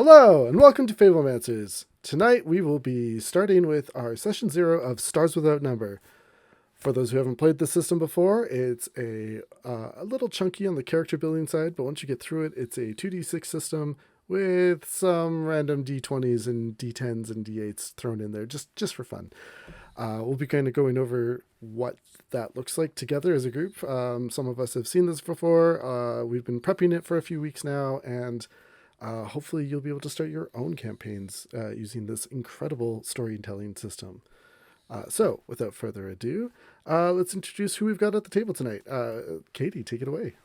Hello, and welcome to Fablemasters. Tonight we will be starting with our session 0 of Stars Without Number. For those who haven't played this system before, it's a little chunky on the character building side, but once you get through it, it's a 2d6 system with some random d20s and d10s and d8s thrown in there, just for fun. We'll be kind of going over what that looks like together as a group. Some of us have seen this before. We've been prepping it for a few weeks now, and hopefully you'll be able to start your own campaigns using this incredible storytelling system. So, without further ado, let's introduce who we've got at the table tonight. Katie, take it away.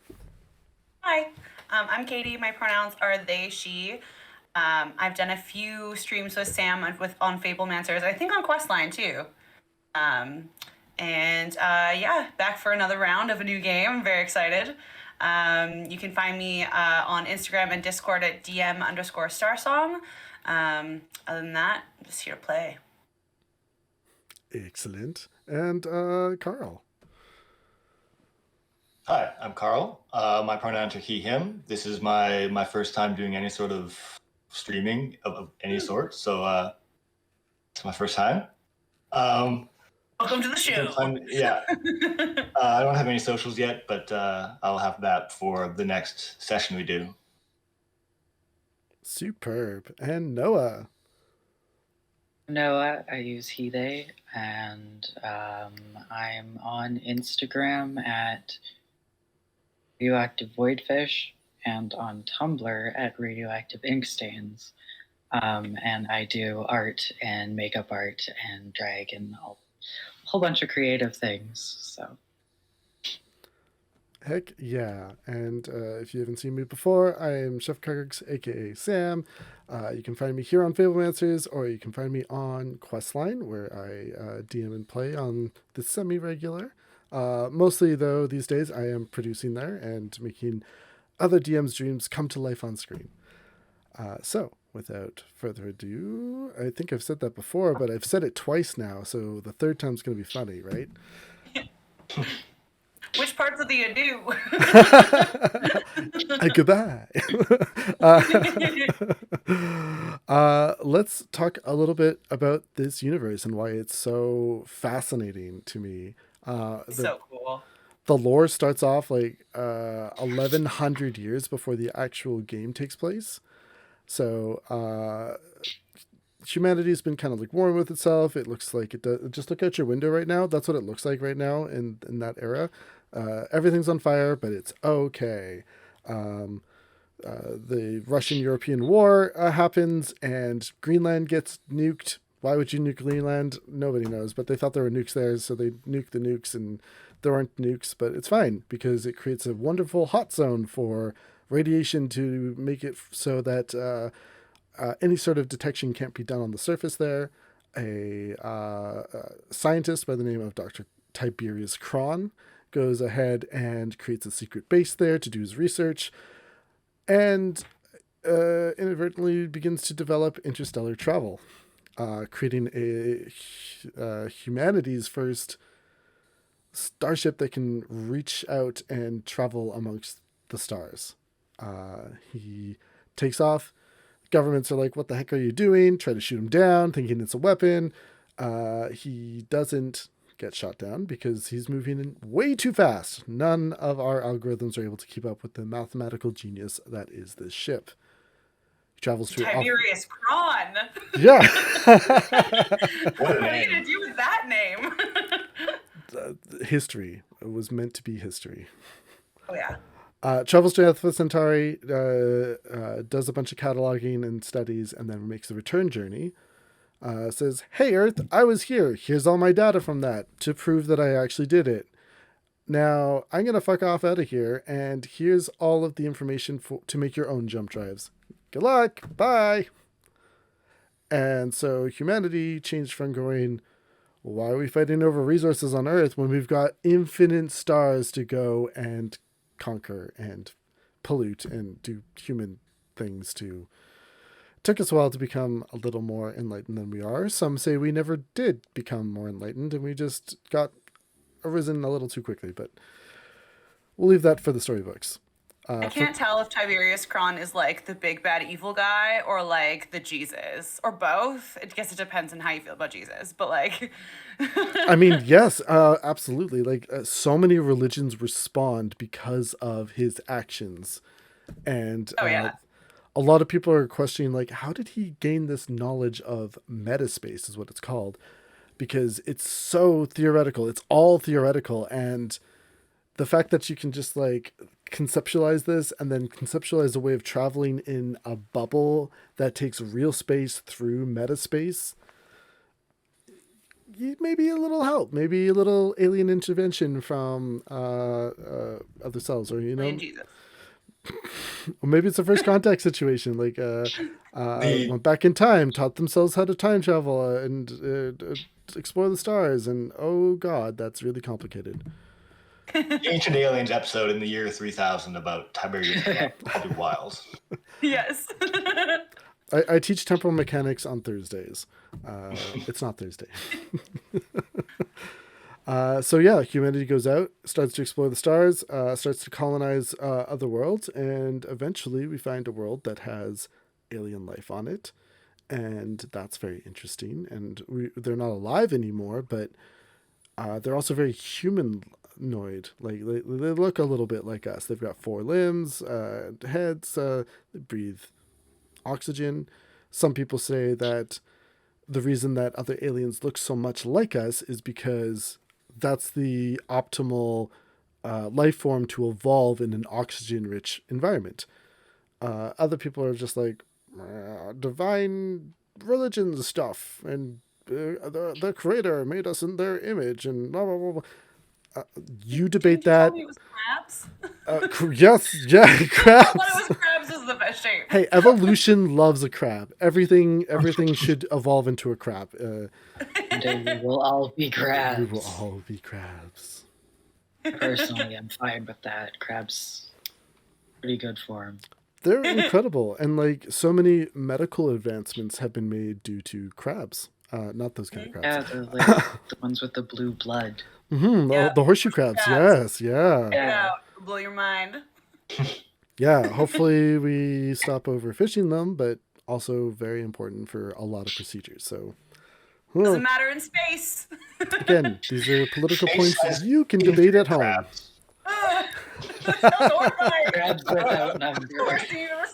Hi, I'm Katie. My pronouns are they, she. I've done a few streams with Sam on Fablemancers, I think on Questline too. Yeah, back for another round of a new game. I'm very excited. You can find me on Instagram and Discord at DM_Starsong. Other than that, I'm just here to play. Excellent. And Carl. Hi, I'm Carl. My pronouns are he, him. This is my first time doing any sort of streaming of any sort, so it's my first time. Welcome to the show. Yeah. I don't have any socials yet, but I'll have that for the next session we do. Superb. And Noah. Noah, I use he, they, and I'm on Instagram at Radioactive Voidfish and on Tumblr at Radioactive Inkstains. And I do art and makeup art and drag and a whole bunch of creative things. So. Heck yeah. And if you haven't seen me before, I am Chef Kargs, aka Sam. You can find me here on Fablemancers, or you can find me on Questline, where I DM and play on the semi-regular. Mostly, though, these days I am producing there and making other DM's dreams come to life on screen. So, without further ado, I think I've said that before, but I've said it twice now, so the third time's going to be funny, right? Which parts of the ado? Goodbye. Let's talk a little bit about this universe and why it's so fascinating to me. So cool. The lore starts off like 1100 years before the actual game takes place. So humanity's been kind of like warring with itself. It looks like it does. Just look out your window right now. That's what it looks like right now in that era. Everything's on fire, but it's okay. The Russian-European War happens, and Greenland gets nuked. Why would you nuke Greenland? Nobody knows, but they thought there were nukes there, so they nuked the nukes, and there aren't nukes, but it's fine because it creates a wonderful hot zone for radiation to make it so that any sort of detection can't be done on the surface there. A scientist by the name of Dr. Tiberius Kron goes ahead and creates a secret base there to do his research, and inadvertently begins to develop interstellar travel, creating a humanity's first starship that can reach out and travel amongst the stars. He takes off. Governments are like, what the heck are you doing? Try to shoot him down, thinking it's a weapon. He doesn't get shot down because he's moving in way too fast. None of our algorithms are able to keep up with the mathematical genius that is this ship. He travels through Tiberius Kron. Yeah. What are you gonna do with that name? History. It was meant to be history. Oh yeah. Travels to Alpha Centauri, does a bunch of cataloging and studies, and then makes the return journey. Says, hey, Earth, I was here. Here's all my data from that to prove that I actually did it. Now, I'm going to fuck off out of here, and here's all of the information to make your own jump drives. Good luck. Bye. And so humanity changed from going, why are we fighting over resources on Earth when we've got infinite stars to go and conquer and pollute and do human things to. Took us a while to become a little more enlightened than we are. Some say we never did become more enlightened and we just got arisen a little too quickly, but we'll leave that for the storybooks. I can't tell if Tiberius Kron is like the big bad evil guy or like the Jesus or both. I guess it depends on how you feel about Jesus, but like, I mean, yes, absolutely. Like so many religions were spawned because of his actions, and oh yeah, a lot of people are questioning like, how did he gain this knowledge of metaspace? Is what it's called, because it's so theoretical. It's all theoretical, and the fact that you can just like conceptualize this and then conceptualize a way of traveling in a bubble that takes real space through metaspace, maybe a little help, maybe a little alien intervention from other cells, or and Jesus. or maybe it's a first contact situation, like went back in time, taught themselves how to time travel and explore the stars, and oh god, that's really complicated. The Ancient Aliens episode in the year 3000 about Tiberius Wiles. Yes. I teach temporal mechanics on Thursdays. It's not Thursday. So yeah, humanity goes out, starts to explore the stars, starts to colonize other worlds, and eventually we find a world that has alien life on it, and that's very interesting. And they're not alive anymore, but they're also very humanoid. Like they look a little bit like us. They've got 4 limbs, heads. They breathe oxygen. Some people say that the reason that other aliens look so much like us is because that's the optimal life form to evolve in an oxygen-rich environment. Other people are just like divine religion stuff, and the creator made us in their image, and blah blah blah. Blah. You debate that. It was crabs. Yes, yeah, I crabs. thought it was crabs was the best shape. Hey, evolution loves a crab. Everything should evolve into a crab. And we will all be crabs. We will all be crabs. Personally, I'm fine with that. Crabs, pretty good form. They're incredible, and like so many medical advancements have been made due to crabs. Not those kind of crabs. Yeah, the ones with the blue blood. Mm-hmm. Yeah. The horseshoe crabs. Yes, yeah. Yeah, blow your mind. Yeah, hopefully we stop overfishing them, but also very important for a lot of procedures. So, Doesn't matter in space. again, these are political points that you can debate at home. Crabs. Don't worry. Crabs without number. We're seeing the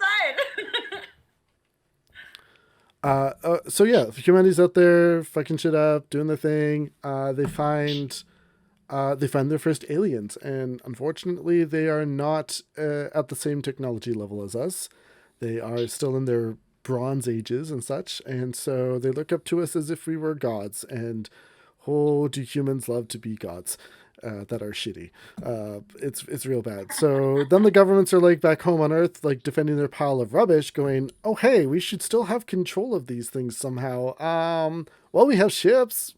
side. So yeah, humanity's out there fucking shit up, doing their thing. They find their first aliens, and unfortunately, they are not at the same technology level as us. They are still in their Bronze Ages and such, and so they look up to us as if we were gods. And oh, do humans love to be gods that are shitty? It's real bad. So then the governments are like back home on Earth, like defending their pile of rubbish, going, "Oh hey, we should still have control of these things somehow. Well, we have ships.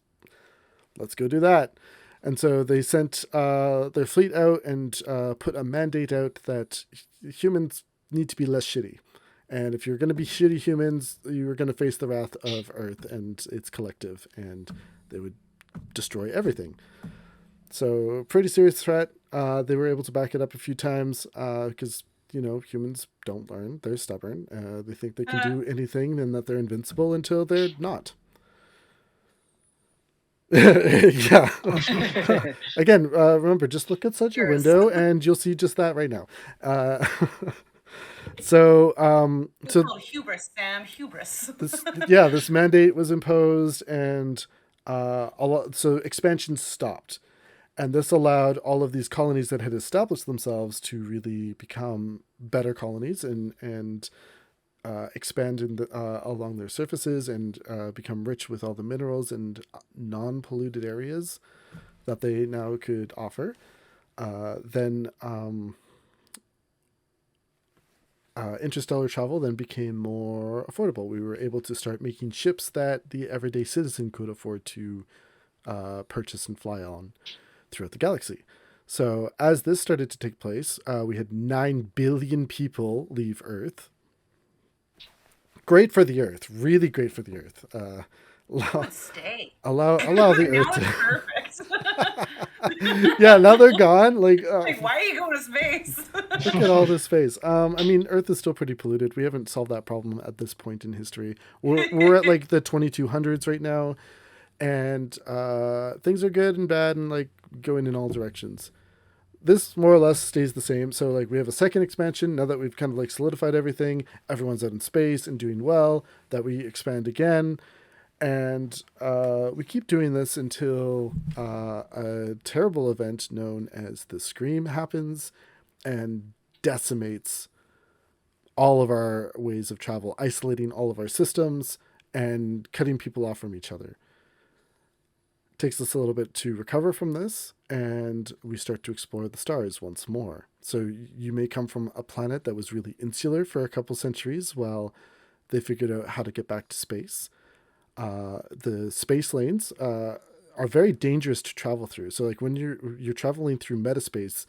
Let's go do that." And so they sent their fleet out and put a mandate out that humans need to be less shitty. And if you're going to be shitty humans, you're going to face the wrath of Earth and its collective, and they would destroy everything. So pretty serious threat. They were able to back it up a few times because, humans don't learn. They're stubborn. They think they can do anything and that they're invincible until they're not. Yeah. Again, remember, just look outside your window and you'll see just that right now. So Hubris, Sam, hubris. this mandate was imposed, and so expansion stopped, and this allowed all of these colonies that had established themselves to really become better colonies and expand along their surfaces and become rich with all the minerals and non-polluted areas that they now could offer. Then interstellar travel then became more affordable. We were able to start making ships that the everyday citizen could afford to purchase and fly on throughout the galaxy. So as this started to take place, we had 9 billion people leave Earth. Great for the Earth, really great for the Earth. Stay. Allow the Now Earth it's to... perfect. Yeah, now they're gone. Like, Like, why are you going to space? look at all this space. I mean, Earth is still pretty polluted. We haven't solved that problem at this point in history. We're at like the 2200s right now, and things are good and bad and like going in all directions. This more or less stays the same. So like we have a second expansion now that we've kind of like solidified everything. Everyone's out in space and doing well. That we expand again, and we keep doing this until a terrible event known as the Scream happens and decimates all of our ways of travel, isolating all of our systems and cutting people off from each other. Takes us a little bit to recover from this, and we start to explore the stars once more. So you may come from a planet that was really insular for a couple centuries while they figured out how to get back to space. The space lanes are very dangerous to travel through. So like when you're traveling through metaspace,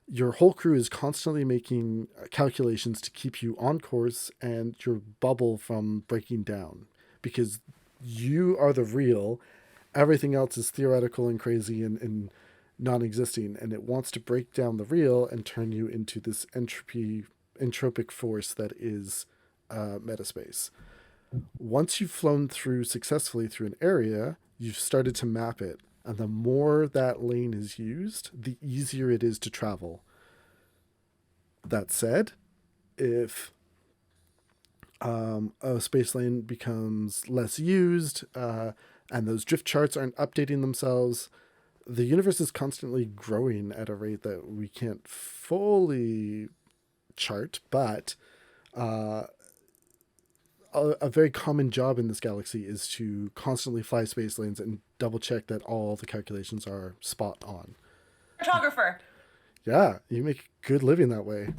your whole crew is constantly making calculations to keep you on course and your bubble from breaking down, because you are the real. Everything else is theoretical and crazy and non-existing, and it wants to break down the real and turn you into this entropic force that is metaspace. Once you've flown through successfully through an area, you've started to map it, and the more that lane is used, the easier it is to travel. That said, if a space lane becomes less used, and those drift charts aren't updating themselves, the universe is constantly growing at a rate that we can't fully chart, but a very common job in this galaxy is to constantly fly space lanes and double check that all the calculations are spot on. Photographer. Yeah, you make good living that way.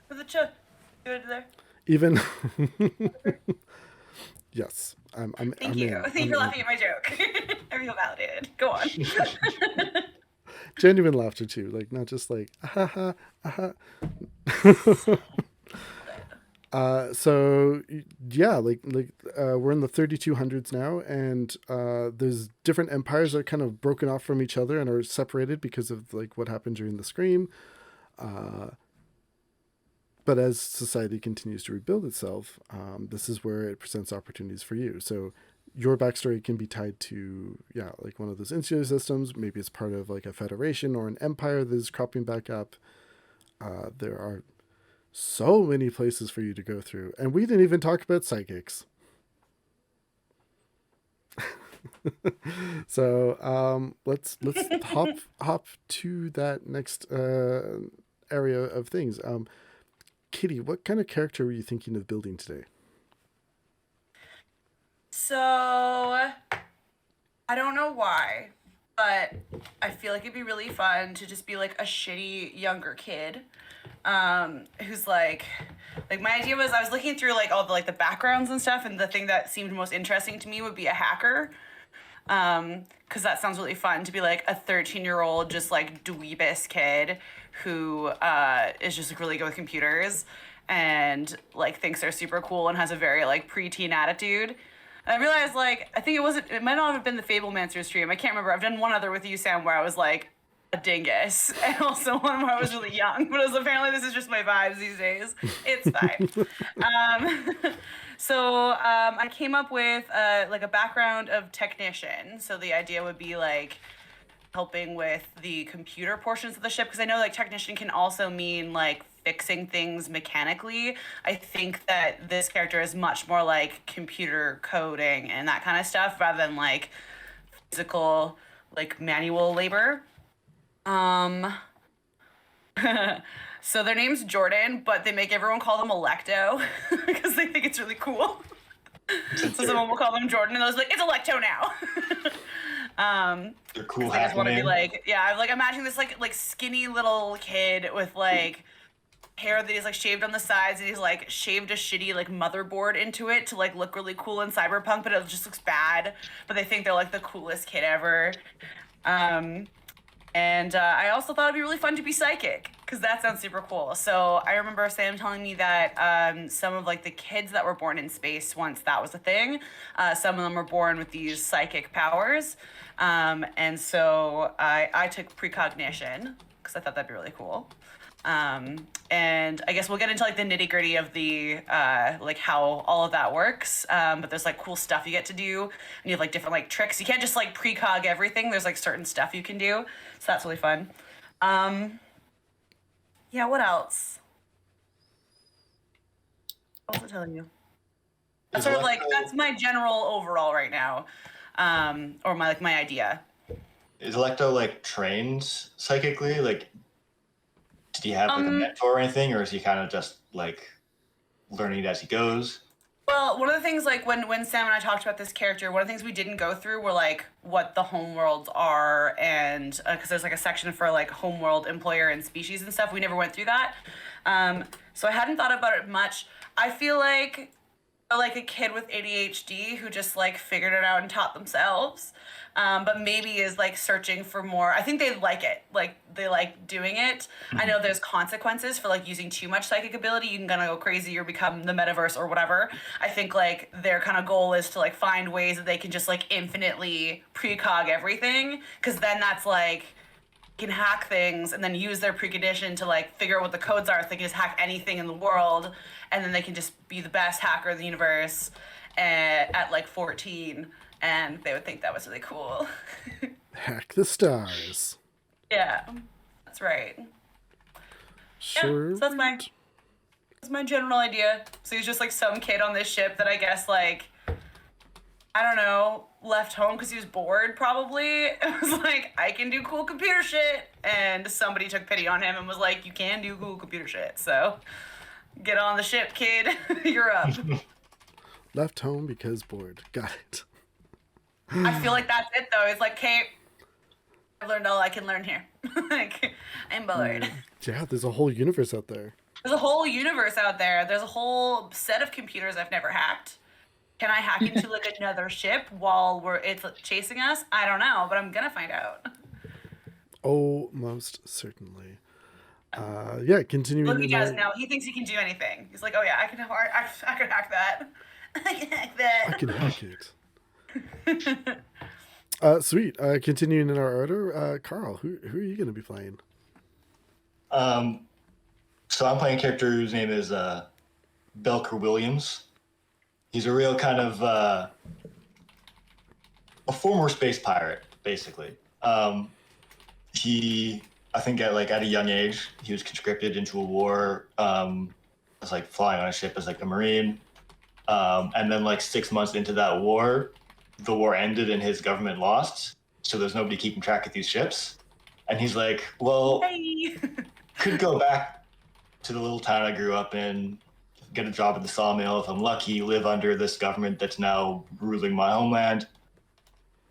For the good there. Even yes, Thank you. Thank you for laughing at my joke. I feel validated. Go on. Genuine laughter too, like not just like ha ha. So yeah, we're in the 3200s now, and there's different empires that are kind of broken off from each other and are separated because of like what happened during the Scream. But as society continues to rebuild itself, this is where it presents opportunities for you. So your backstory can be tied to, like one of those insular systems. Maybe it's part of like a federation or an empire that is cropping back up. There are so many places for you to go through. And we didn't even talk about psychics. So let's hop to that next area of things. Kitty, what kind of character were you thinking of building today? So, I don't know why, but I feel like it'd be really fun to just be like a shitty younger kid, who's like my idea was I was looking through like all the like the backgrounds and stuff, and the thing that seemed most interesting to me would be a hacker. Because that sounds really fun to be like a 13-year-old just like dweebus kid who is just like really good with computers and like thinks they're super cool and has a very like preteen attitude. And I realized like it might not have been the Fablemancer stream. I can't remember. I've done one other with you, Sam, where I was like a dingus, and also one where I was really young. But apparently this is just my vibes these days. It's fine. So I came up with like a background of technician. So the idea would be like helping with the computer portions of the ship, because I know like technician can also mean like fixing things mechanically. I think that this character is much more like computer coding and that kind of stuff rather than like physical like manual labor. So their name's Jordan, but they make everyone call them Electo because they think it's really cool. So someone will call them Jordan, and I was like, it's Electo now. They're cool. I just want to be like, I'm like imagining this like skinny little kid with like hair that he's like shaved on the sides, and he's like shaved a shitty like motherboard into it to like look really cool in cyberpunk, but it just looks bad. But they think they're like the coolest kid ever. And I also thought it'd be really fun to be psychic, because that sounds super cool. So I remember Sam telling me that some of like the kids that were born in space, once that was a thing, some of them were born with these psychic powers. And so I took precognition because I thought that'd be really cool. And I guess we'll get into like the nitty gritty of the like how all of that works. But there's like cool stuff you get to do, and you have like different like tricks. You can't just like precog everything. There's like certain stuff you can do, so that's really fun. Yeah, what else? What was I telling you? That's sort of like that's my general overall right now, or my idea. Is Electo like trained psychically? Like, did he have like a mentor or anything, or is he kind of just like learning it as he goes? Well, one of the things like when Sam and I talked about this character, one of the things we didn't go through were like what the homeworlds are, and because there's like a section for like homeworld, employer, and species and stuff. We never went through that, so I hadn't thought about it much. I feel like a kid with ADHD who just like figured it out and taught themselves, but maybe is like searching for more. I think they like it, like they like doing it. I know there's consequences for like using too much psychic ability. You can kind of go crazy or become the metaverse or whatever. I think like their kind of goal is to like find ways that they can just like infinitely precog everything, because then that's like can hack things and then use their precondition to like figure out what the codes are. So they can just hack anything in the world, and then they can just be the best hacker in the universe at like 14, and they would think that was really cool. Hack the stars. Yeah, that's right. Sure. Yeah, so that's my general idea. So he's just like some kid on this ship that I guess like, I don't know, left home because he was bored probably. It was like, I can do cool computer shit. And somebody took pity on him and was like, you can do cool computer shit. So get on the ship, kid. You're up. Left home because bored. Got it. I feel like that's it though. It's like, Kate, I've learned all I can learn here. Like, I'm bored. Yeah, there's a whole universe out there. There's a whole universe out there. There's a whole set of computers I've never hacked. Can I hack into like another ship while it's chasing us? I don't know, but I'm gonna find out. Oh, most certainly. Yeah, continuing. Look, he does now. He thinks he can do anything. He's like, oh yeah, I can hack that. I can hack that. I can hack it. Sweet. Continuing in our order, Carl, who are you going to be playing? So I'm playing a character whose name is Belker Williams. He's a real kind of a former space pirate, basically. He, I think at a young age, he was conscripted into a war. As like flying on a ship as like a Marine. And then like 6 months into that war, the war ended and his government lost. So there's nobody keeping track of these ships. And he's like, well, Hey. could go back to the little town I grew up in, get a job at the sawmill if I'm lucky, live under this government that's now ruling my homeland.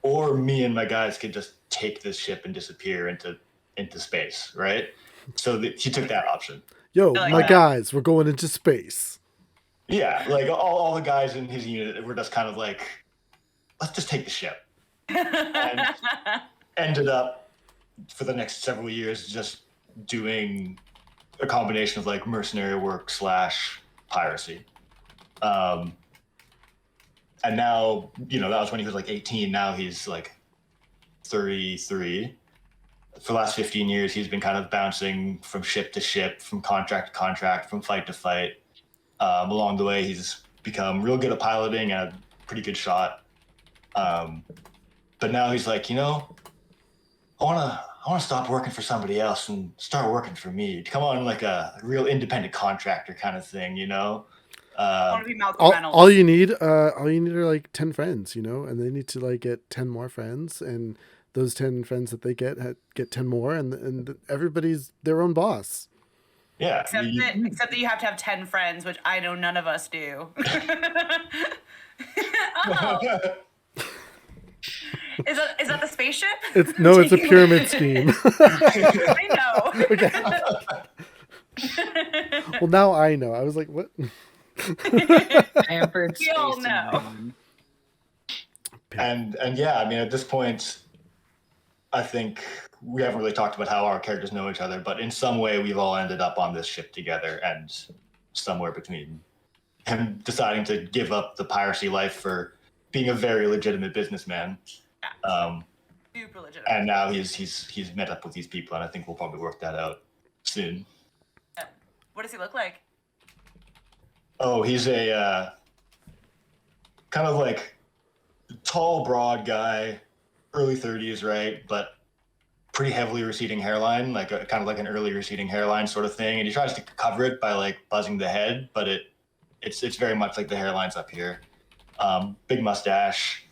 Or me and my guys could just take this ship and disappear into space, right? So he took that option. Yo, like my that. guys, we're going into space. Yeah, like all the guys in his unit were just kind of like, let's just take the ship. And ended up for the next several years just doing a combination of like mercenary work / piracy. And now, that was when he was like 18. Now he's like 33. For the last 15 years, he's been kind of bouncing from ship to ship, from contract to contract, from fight to fight. Along the way, he's become real good at piloting and a pretty good shot. But now he's like, I want to stop working for somebody else and start working for me. Come on, like a real independent contractor kind of thing, I want to be Malcolm Reynolds. All you need are like 10 friends, and they need to like get 10 more friends, and those 10 friends that they get 10 more, and everybody's their own boss. Yeah. Except that you have to have 10 friends, which I know none of us do. Oh. Is that the spaceship? It's a pyramid scheme. I know. Okay. Well, now I know. I was like, what? Pampered We all space know. man. And yeah, I mean, at this point, I think we haven't really talked about how our characters know each other, but in some way we've all ended up on this ship together, and somewhere between him deciding to give up the piracy life for being a very legitimate businessman, Super legitimate. and now he's met up with these people, and I think we'll probably work that out soon. Yeah. What does he look like? Oh, he's a kind of like tall, broad guy, early 30s, right? But pretty heavily receding hairline, like kind of like an early receding hairline sort of thing. And he tries to cover it by like buzzing the head, but it's very much like the hairline's up here. Big mustache,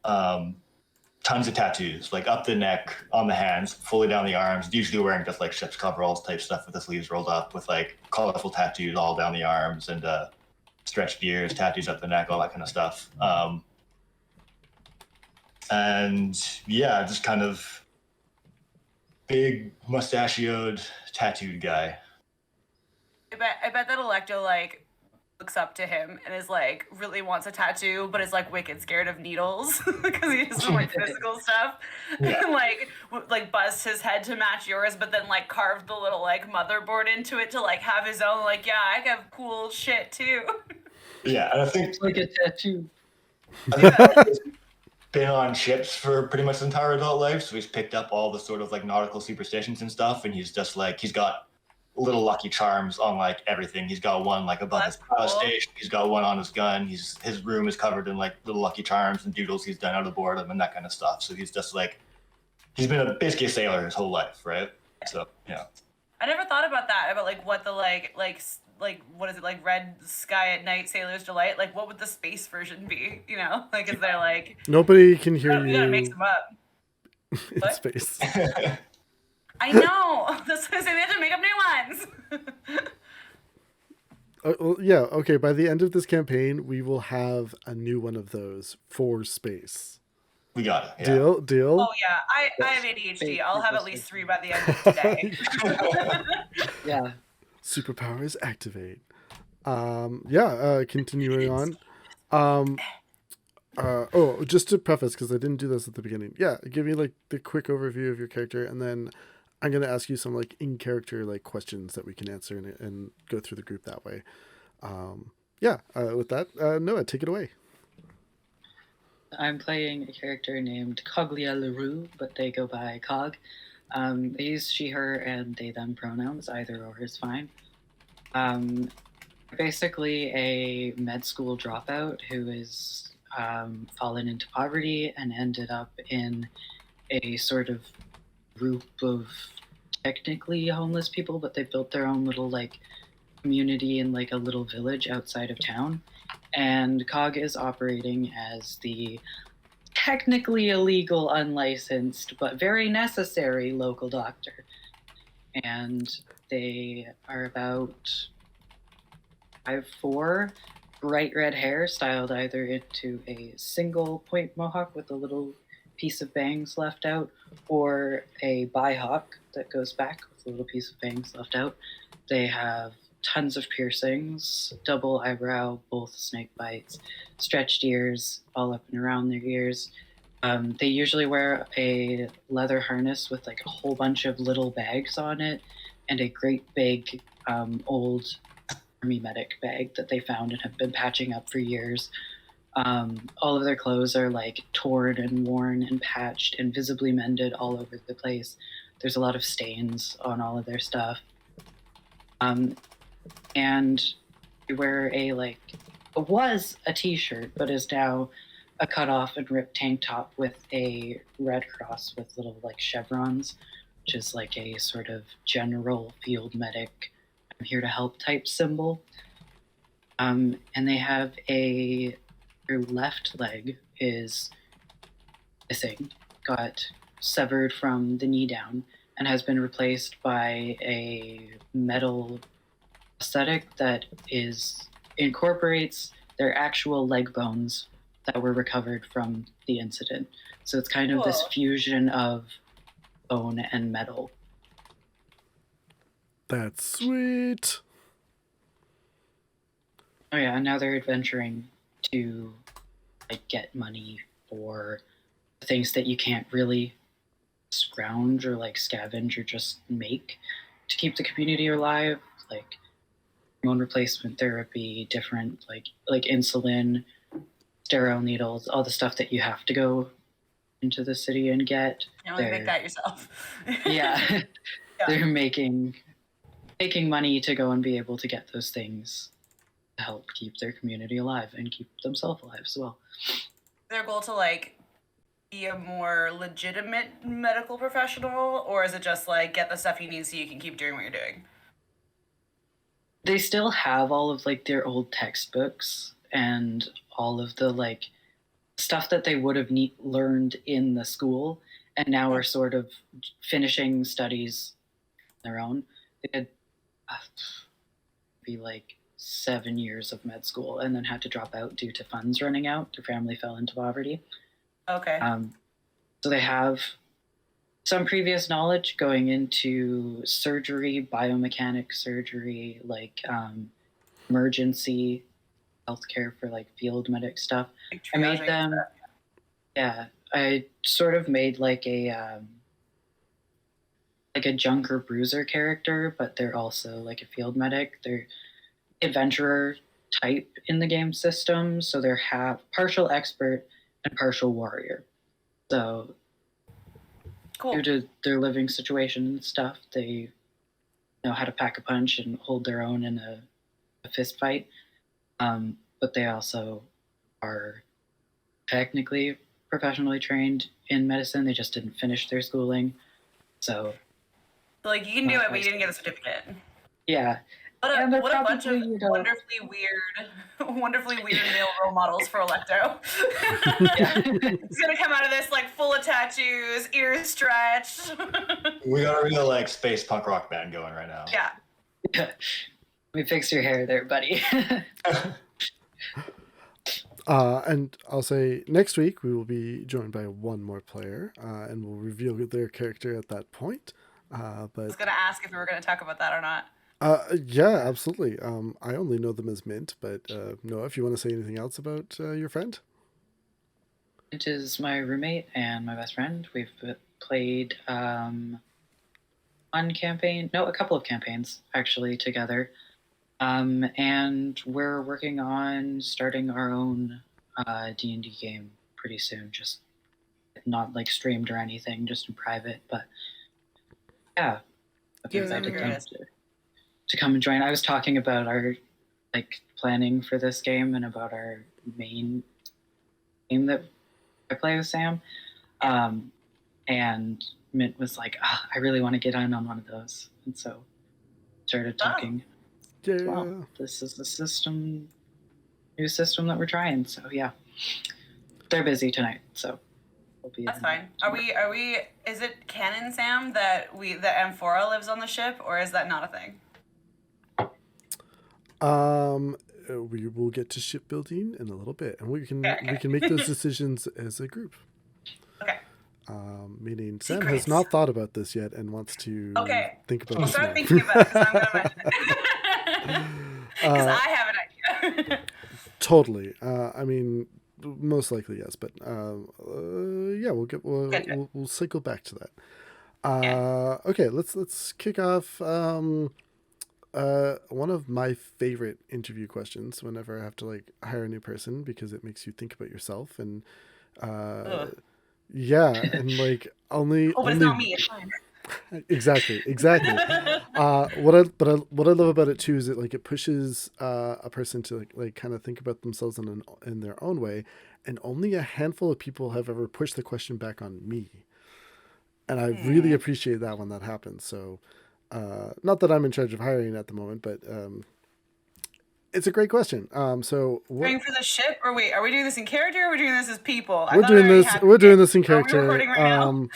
tons of tattoos, like up the neck, on the hands, fully down the arms. Usually wearing just like ship's coveralls type stuff with the sleeves rolled up, with like colorful tattoos all down the arms and stretched ears, tattoos up the neck, all that kind of stuff. And yeah, just kind of big mustachioed tattooed guy. I bet that Electo like looks up to him and is like really wants a tattoo, but is like wicked scared of needles because he doesn't like physical stuff. Yeah. And like buzzed his head to match yours, but then like carved the little like motherboard into it to like have his own like, yeah, I have cool shit too. Yeah, and I think It's like a tattoo. he's been on ships for pretty much his entire adult life, so he's picked up all the sort of like nautical superstitions and stuff, and he's just like he's got little lucky charms on like everything. He's got one like above his pilot station. He's got one on his gun. His room is covered in like little lucky charms and doodles he's done out of boredom and that kind of stuff. So he's just like he's been basically a sailor his whole life, right? So yeah. I never thought about that, about like what the like what is it, like Red Sky at Night, Sailor's Delight? Like what would the space version be? You know, like is there like Nobody can hear we gotta you make some up? in What? space. I know. That's why I say they have to make up new ones. Well, yeah, okay. By the end of this campaign, we will have a new one of those for space. We got it. Yeah. Deal? Oh yeah, I have ADHD. I'll have at least 3 by the end of today. Yeah. Superpowers activate. Continuing on. Just to preface, because I didn't do this at the beginning. Yeah, give me like the quick overview of your character, and then I'm gonna ask you some like in character like questions that we can answer and go through the group that way. With that, Noah, take it away. I'm playing a character named Coglia LaRue, but they go by Cog. They use she, her, and they, them pronouns. Either or is fine. Basically a med school dropout who is fallen into poverty and ended up in a sort of group of technically homeless people, but they built their own little like community in like a little village outside of town. And Cog is operating as the technically illegal, unlicensed, but very necessary local doctor. And they are about 5'4", bright red hair styled either into a single point mohawk with a little piece of bangs left out, or a bihawk that goes back with a little piece of bangs left out. They have tons of piercings, double eyebrow, both snake bites, stretched ears all up and around their ears. They usually wear a leather harness with like a whole bunch of little bags on it, and a great big old army medic bag that they found and have been patching up for years. All of their clothes are like torn and worn and patched and visibly mended all over the place. There's a lot of stains on all of their stuff. And they wear was a t-shirt, but is now a cut off and ripped tank top with a red cross with little like chevrons, which is like a sort of general field medic, I'm here to help type symbol. And they have their left leg is missing, got severed from the knee down, and has been replaced by a metal prosthetic that incorporates their actual leg bones that were recovered from the incident. So it's kind of this fusion of bone and metal. That's sweet. Oh yeah, and now they're adventuring to like get money for things that you can't really scrounge or like scavenge or just make to keep the community alive, like hormone replacement therapy, different like insulin, sterile needles, all the stuff that you have to go into the city and get. You only make that yourself. Yeah. They're making money to go and be able to get those things to help keep their community alive and keep themselves alive as well. Their goal to like be a more legitimate medical professional, or is it just like get the stuff you need so you can keep doing what you're doing? They still have all of like their old textbooks and all of the like stuff that they would have learned in the school, and now are sort of finishing studies on their own. They had be like 7 years of med school and then had to drop out due to funds running out. Their family fell into poverty. Okay. So they have some previous knowledge going into surgery, biomechanics surgery, like emergency healthcare for like field medic stuff. Like I made triaging them. stuff. Yeah, I sort of made like a junker bruiser character, but they're also like a field medic. They're adventurer type in the game system, so they're partial expert and partial warrior. So Cool. due to their living situation and stuff, they know how to pack a punch and hold their own in a fist fight. But they also are technically professionally trained in medicine. They just didn't finish their schooling. So Like you can do it, but you didn't get a certificate. yeah. What a bunch of probably, wonderfully weird male role models for Electo. He's gonna come out of this like full of tattoos, ears stretched. We got a real like space punk rock band going right now. Yeah. Let me fix your hair there, buddy. And I'll say next week we will be joined by one more player, and we'll reveal their character at that point. I was gonna ask if we were gonna talk about that or not. Yeah, absolutely. I only know them as Mint, but Noah, if you want to say anything else about your friend. It is my roommate and my best friend. We've played a couple of campaigns actually together. And we're working on starting our own D&D game pretty soon. Just not like streamed or anything, just in private. But yeah, I'm excited to come and join. I was talking about our like planning for this game and about our main game that I play with Sam. And Mint was like, I really want to get in on one of those. And so started talking. Yeah. Well, this is the new system that we're trying. So yeah, they're busy tonight. So we'll be. That's fine. Are we? Is it canon, Sam, that Amphora lives on the ship, or is that not a thing? We will get to shipbuilding in a little bit, and we can Okay. make those decisions as a group. Okay. Meaning Sam Secrets. has not thought about this yet and wants to think about We'll this start now. thinking about it because I'm gonna mention it. Because I have an idea. Totally. I mean, most likely yes, but yeah, we'll cycle back to that. Okay, let's kick off. One of my favorite interview questions whenever I have to like hire a new person, because it makes you think about yourself and yeah, and like only. Oh, but it's not me. It's fine. Exactly. What I love about it too is that like it pushes a person to like kind of think about themselves in their own way, and only a handful of people have ever pushed the question back on me, and I really appreciate that when that happens. So not that I'm in charge of hiring at the moment, but it's a great question. So Going for the ship, or wait, are we doing this in character, or are we doing this as people? we're doing this in Are we character. recording right now?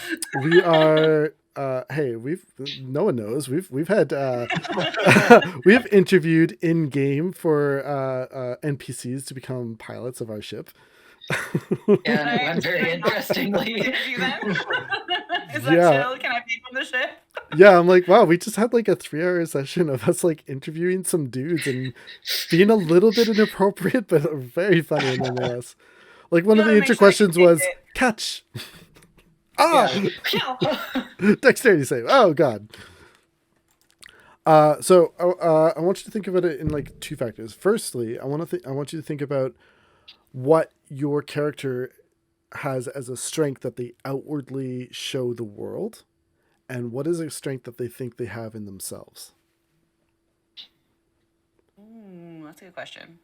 We are. Hey, no one knows. We've had we've interviewed in game for NPCs to become pilots of our ship. Yeah, and it went very interestingly. Interview them? Is that Yeah. chill? Can I be on the ship? Yeah, I'm like, wow, we just had like a 3-hour session of us like interviewing some dudes and being a little bit inappropriate, but very funny nonetheless. Like one of the gotta make intro sure you questions take was it. catch. Ah! Yeah. Dexterity save. Oh god. So I want you to think about it in like two factors. Firstly, I want you to think about what your character has as a strength that they outwardly show the world, and what is a strength that they think they have in themselves. That's a good question.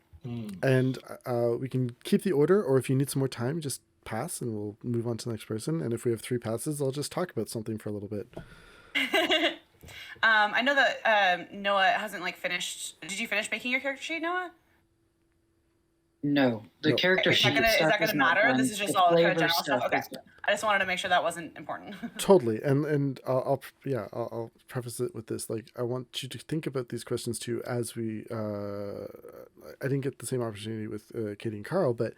And we can keep the order, or if you need some more time, just pass and we'll move on to the next person. And if we have 3 passes, I'll just talk about something for a little bit. I know that Noah hasn't like finished. Did you finish making your character sheet, Noah? No, the No. character Is that sheet gonna, is stuff that gonna is not matter? done. This is just The all kind of flavor general stuff. Okay. is done. I just wanted to make sure that wasn't important. Totally, and I'll preface it with this. Like, I want you to think about these questions too. As we, I didn't get the same opportunity with Katie and Carl, but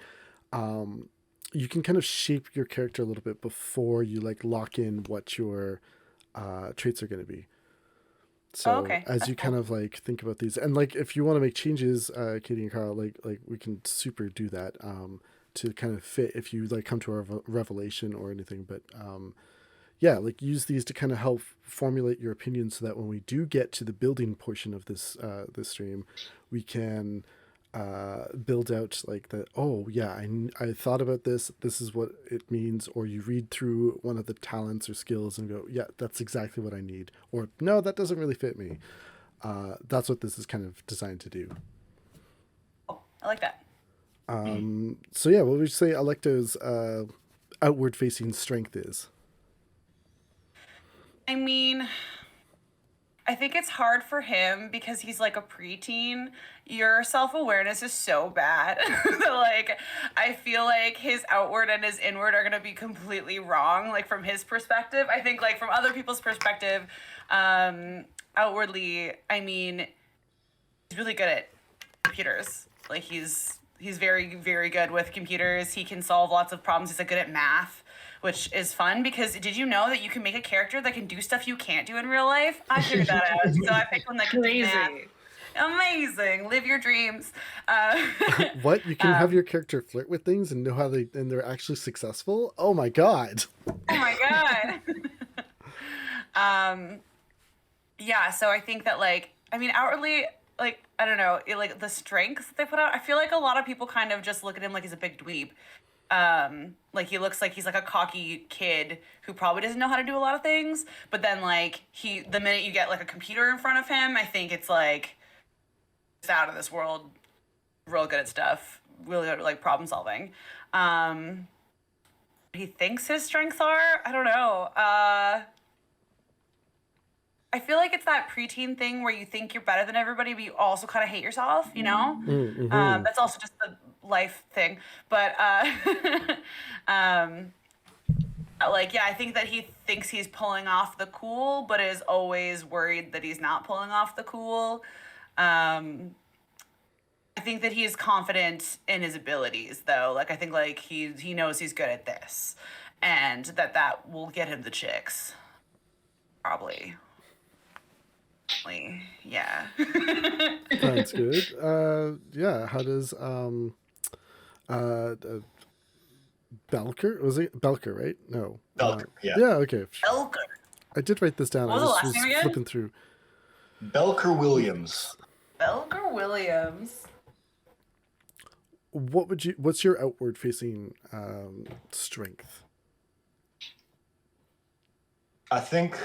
you can kind of shape your character a little bit before you like lock in what your traits are going to be. So okay. as That's you cool. kind of like think about these, and like if you want to make changes, Katie and Carl, like we can super do that to kind of fit if you like come to a revelation or anything. But yeah, like use these to kind of help formulate your opinion so that when we do get to the building portion of this this stream, we can build out like the, oh yeah, I thought about this is what it means, or you read through one of the talents or skills and go, yeah, that's exactly what I need, or no, that doesn't really fit me. That's what this is kind of designed to do. Cool. I like that. So yeah, what would you say Alecto's outward facing strength is? I mean, I think it's hard for him because he's like a preteen. Your self-awareness is so bad that like I feel like his outward and his inward are gonna be completely wrong, like from his perspective. I think like from other people's perspective, outwardly, I mean, he's really good at computers. Like he's very, very good with computers. He can solve lots of problems. He's like good at math, which is fun because did you know that you can make a character that can do stuff you can't do in real life? I figured that out. So I picked one that can do math. Crazy. Amazing. Live your dreams. What, you can have your character flirt with things and know how they're actually successful? Oh my god. Oh my god. Yeah, so I think that like I mean outwardly like I don't know, like the strengths that they put out, I feel like a lot of people kind of just look at him like he's a big dweeb. Like he looks like he's like a cocky kid who probably doesn't know how to do a lot of things, but then like the minute you get like a computer in front of him, I think it's like it's out of this world, real good at stuff, really good at like problem solving. He thinks his strengths are, I don't know. I feel like it's that preteen thing where you think you're better than everybody, but you also kind of hate yourself, you know? Mm-hmm. That's also just the life thing. But, like, yeah, I think that he thinks he's pulling off the cool, but is always worried that he's not pulling off the cool. I think that he's confident in his abilities, though. Like, I think, like, he knows he's good at this. And that will get him the chicks. Probably. Yeah. Sounds good. Yeah, how does Belker, was it Belker, right? No. Belker, yeah. Yeah, okay. Elker. I did write this down. What was I the just last was name again? flipping through. Belker Williams. Belker Williams. What's your outward facing strength? I think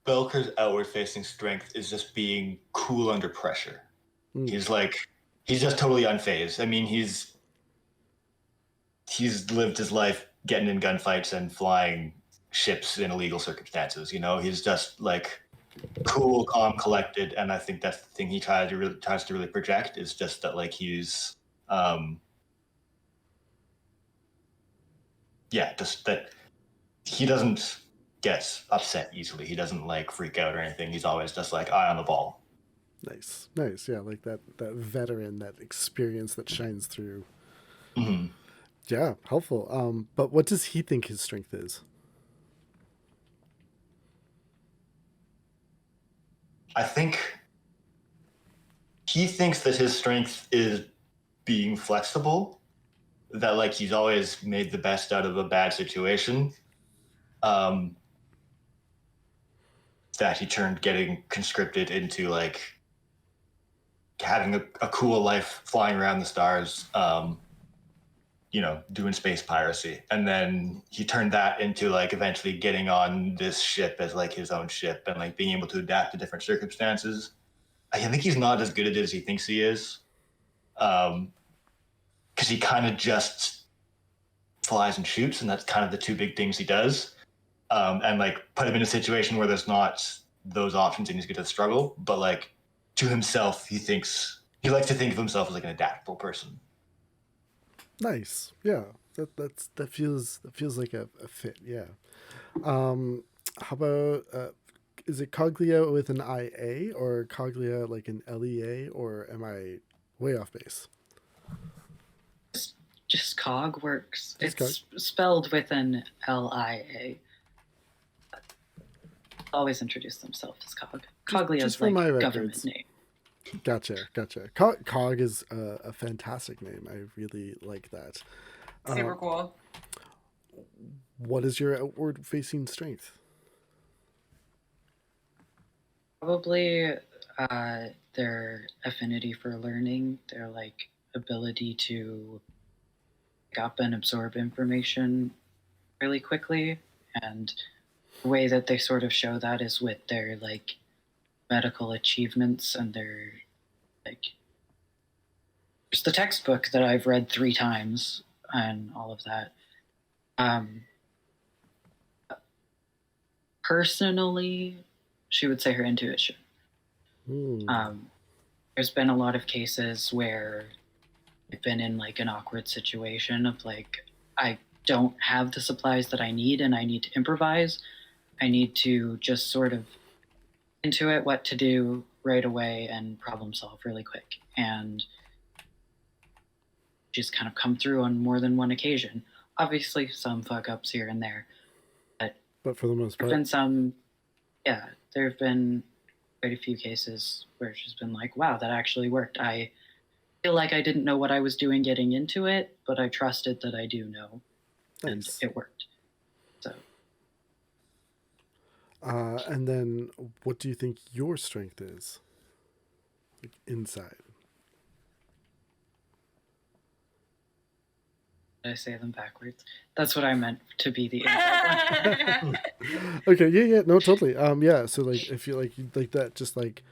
Belker's outward facing strength is just being cool under pressure. He's just totally unfazed. I mean, he's lived his life getting in gunfights and flying ships in illegal circumstances. You know, he's just like cool, calm, collected, and I think that's the thing he tries to really project is just that like he's just that he doesn't get upset easily. He doesn't like freak out or anything. He's always just like eye on the ball. Nice. Yeah, like that veteran, that experience that shines through. Mm-hmm. Yeah, helpful. But what does he think his strength is? I think he thinks that his strength is being flexible, that like he's always made the best out of a bad situation. Um, that he turned getting conscripted into like having a cool life flying around the stars, doing space piracy. And then he turned that into like eventually getting on this ship as like his own ship and like being able to adapt to different circumstances. I think he's not as good at it as he thinks he is. Because he kind of just flies and shoots, and that's kind of the two big things he does. And like put him in a situation where there's not those options and he's going to struggle. But like to himself, he likes to think of himself as like an adaptable person. Nice. Yeah. That feels like a fit. Yeah. How about is it Coglia with an IA or Coglia like an LEA, or am I way off base? Just Cog works. Just It's spelled with an LIA. Always introduce themselves as Cog. Coglia just is for like my government records. name. Gotcha. Cog is a fantastic name. I really like that. Super cool. What is your outward facing strength? Probably their affinity for learning, their like ability to pick up and absorb information really quickly, and the way that they sort of show that is with their like medical achievements and their like just the textbook that I've read 3 times and all of that. Personally, she would say her intuition. There's been a lot of cases where I've been in like an awkward situation of like, I don't have the supplies that I need and I need to improvise. I need to just sort of intuit what to do right away and problem solve really quick. And she's kind of come through on more than one occasion. Obviously, some fuck ups here and there, but for the most part, there have been quite a few cases where she's been like, wow, that actually worked. I feel like I didn't know what I was doing getting into it, but I trusted that I do know. nice. And it worked. So. And then what do you think your strength is? Like inside. Did I say them backwards? That's what I meant to be the inside one. Okay, yeah, no, totally. Yeah, so like I feel like you like that, just like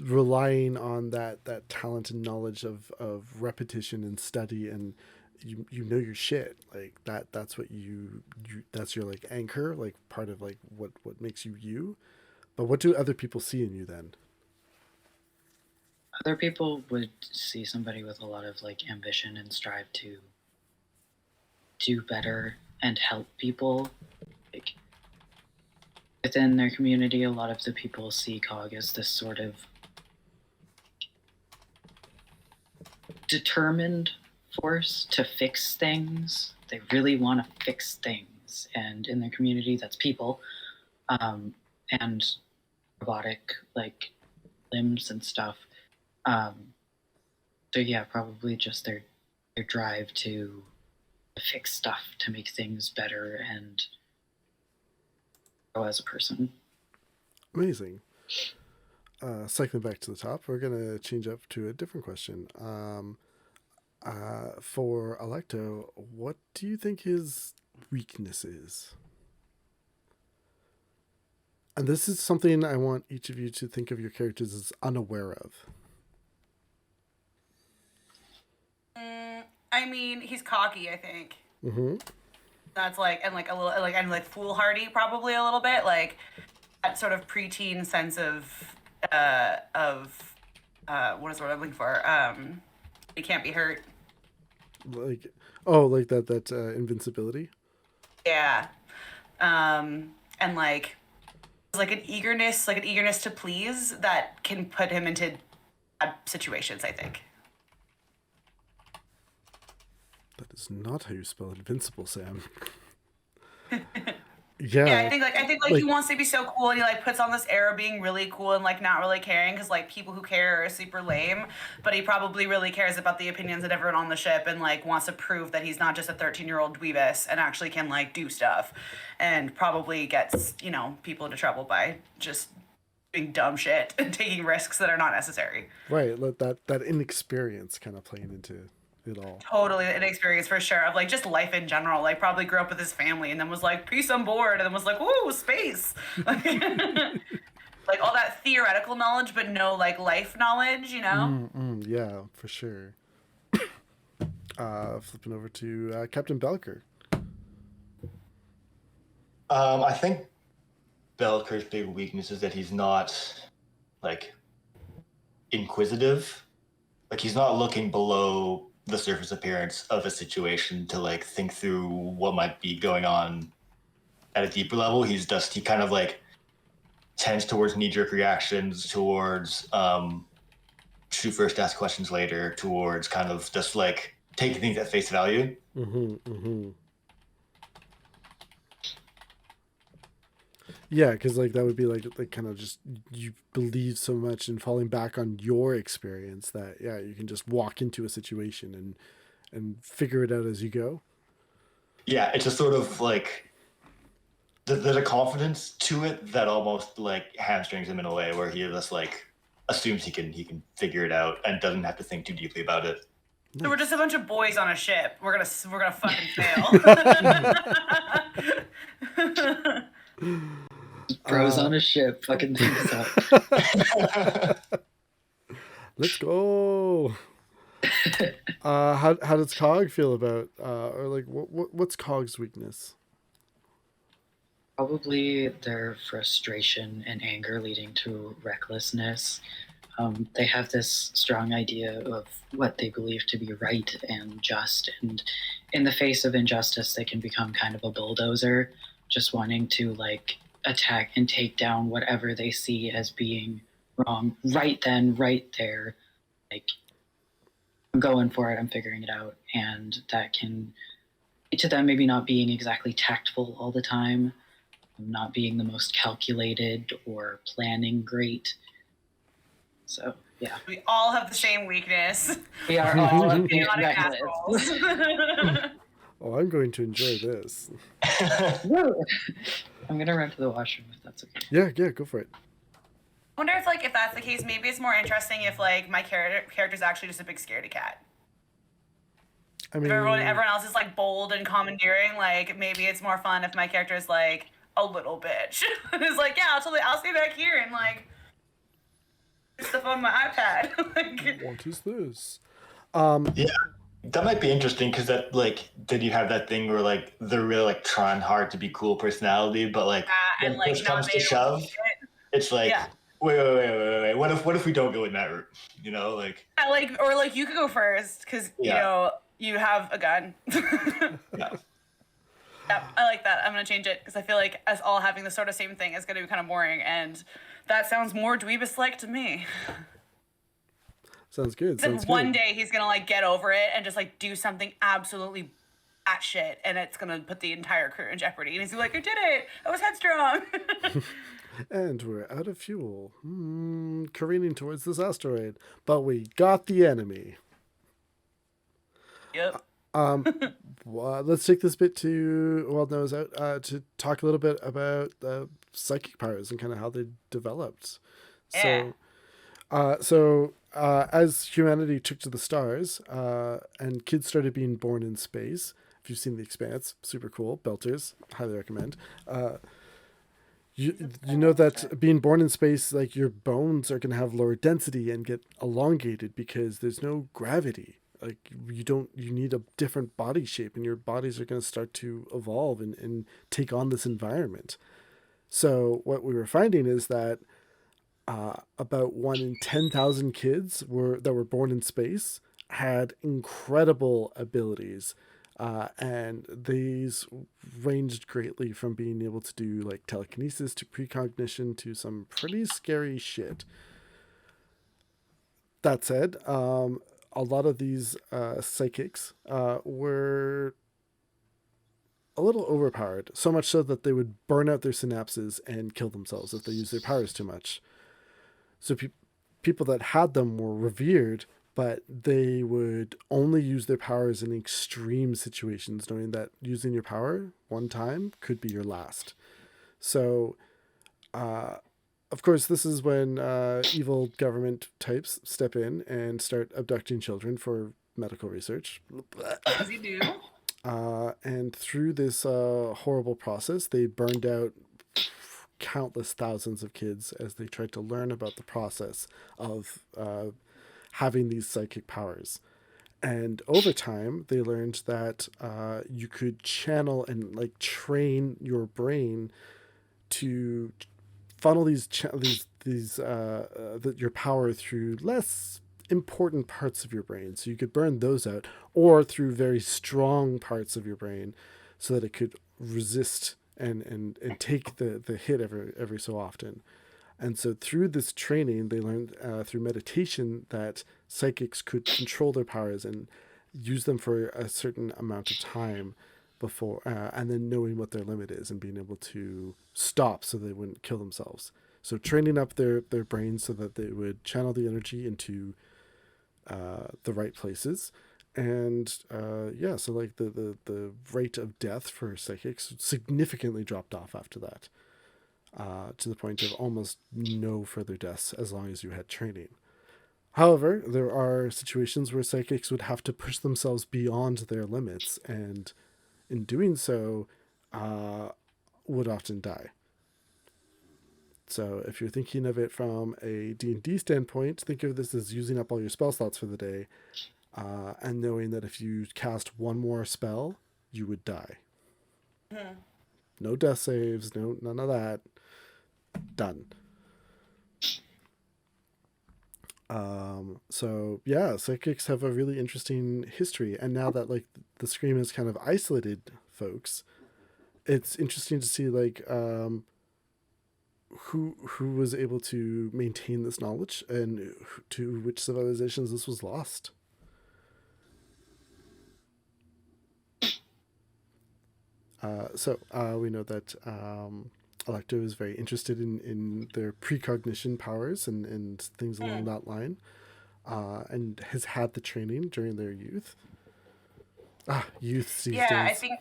relying on that talent and knowledge of repetition and study, and you know your shit, like that's what you that's your like anchor, like part of like what makes you you. But what do other people see in you then? Other people would see somebody with a lot of like ambition and strive to do better and help people. Like within their community, a lot of the people see Cog as this sort of determined force to fix things. They really want to fix things, and in their community, that's people, and robotic like limbs and stuff. So yeah, probably just their drive to fix stuff to make things better and grow as a person. Amazing. Cycling back to the top, we're gonna change up to a different question. For Alecto, what do you think his weakness is? And this is something I want each of you to think of your characters as unaware of. I mean, he's cocky, I think. Mm-hmm. That's like, and like a little, like, and like foolhardy, probably a little bit, like that sort of preteen sense of what is the word I'm looking for? He can't be hurt. Like, oh, like that invincibility. Yeah. And like an eagerness to please that can put him into bad situations, I think. That is not how you spell invincible, Sam. Yeah, Yeah, I think like he wants to be so cool and he like puts on this air of being really cool and like not really caring because like people who care are super lame, but he probably really cares about the opinions of everyone on the ship and like wants to prove that he's not just a 13-year-old dweebus and actually can like do stuff, and probably gets, you know, people into trouble by just doing dumb shit and taking risks that are not necessary. right. Let that inexperience kind of playing into it all. Totally an experience for sure of like just life in general. Like probably grew up with his family and then was like, peace, I'm bored, and then was like, ooh, space. Like all that theoretical knowledge, but no like life knowledge, you know? Yeah, for sure. Flipping over to Captain Belker. I think Belker's big weakness is that he's not like inquisitive. Like he's not looking below the surface appearance of a situation to like think through what might be going on at a deeper level. He kind of like tends towards knee-jerk reactions, towards shoot first, ask questions later, towards kind of just like taking things at face value. Yeah, because like that would be like kind of just you believe so much in falling back on your experience that yeah you can just walk into a situation and figure it out as you go. Yeah, it's just sort of like there's a confidence to it that almost like hamstrings him in a way where he just like assumes he can figure it out and doesn't have to think too deeply about it. So we're just a bunch of boys on a ship. We're gonna fucking fail. Bros on a ship, fucking things up. Let's go. How does Cog feel about or like what's Cog's weakness? Probably their frustration and anger leading to recklessness. They have this strong idea of what they believe to be right and just, and in the face of injustice, they can become kind of a bulldozer, just wanting to like attack and take down whatever they see as being wrong right then, right there. Like, I'm going for it, I'm figuring it out, and that can lead to them maybe not being exactly tactful all the time, not being the most calculated or planning great. So, yeah. We all have the same weakness. We are all Chaotic reckless. assholes. Oh, I'm going to enjoy this. Woo! I'm going to run to the washroom if that's okay. Yeah, go for it. I wonder if like if that's the case, maybe it's more interesting if like my character's actually just a big scaredy cat. I If mean, everyone else is like bold and commandeering, like maybe it's more fun if my character is like a little bitch. It's like, yeah, I'll stay back here and like stuff on my iPad. Like, what is this? Yeah, that might be interesting because that like then you have that thing where like they're really like trying hard to be cool personality, but like when and like push not comes to made shove, it's like Yeah. wait. What if we don't go in that route? You know, like like or like you could go first because you Yeah. know you have a gun. yeah. Yeah, I like that. I'm gonna change it because I feel like us all having the sort of same thing is gonna be kind of boring, and that sounds more dweebus-like to me. Sounds good. Then Sounds one good. day he's gonna like get over it and just like do something absolutely at shit, and it's gonna put the entire crew in jeopardy. And he's like, "I did it! I was headstrong." And we're out of fuel. Careening towards this asteroid, but we got the enemy. Yep. Well, let's take this bit to talk a little bit about psychic powers and kind of how they developed. Yeah. So as humanity took to the stars and kids started being born in space, if you've seen The Expanse, super cool, belters, highly recommend. You know that being born in space, like your bones are going to have lower density and get elongated because there's no gravity. Like you need a different body shape, and your bodies are going to start to evolve and take on this environment. So what we were finding is that about 1 in 10,000 kids that were born in space had incredible abilities, and these ranged greatly from being able to do like telekinesis to precognition to some pretty scary shit. That said, a lot of these psychics were a little overpowered, so much so that they would burn out their synapses and kill themselves if they used their powers too much. So people that had them were revered, but they would only use their powers in extreme situations, knowing that using your power one time could be your last. So, of course, this is when evil government types step in and start abducting children for medical research. As you do. And through this horrible process, they burned out countless thousands of kids as they tried to learn about the process of having these psychic powers. And over time, they learned that you could channel and like train your brain to funnel your power through less important parts of your brain, so you could burn those out, or through very strong parts of your brain, so that it could resist and take the hit every so often. And so through this training, they learned through meditation that psychics could control their powers and use them for a certain amount of time before, and then knowing what their limit is and being able to stop so they wouldn't kill themselves. So training up their brains so that they would channel the energy into the right places. And so like the rate of death for psychics significantly dropped off after that, to the point of almost no further deaths as long as you had training. However, there are situations where psychics would have to push themselves beyond their limits, and in doing so, would often die. So if you're thinking of it from a D&D standpoint, think of this as using up all your spell slots for the day, and knowing that if you cast one more spell, you would die. Mm-hmm. No death saves, none of that. Done. So yeah, psychics have a really interesting history, and now that like the Scream has kind of isolated folks, it's interesting to see like who was able to maintain this knowledge and to which civilizations this was lost. We know that Electo is very interested in their precognition powers and things along that line, and has had the training during their youth. Youth these days. I think.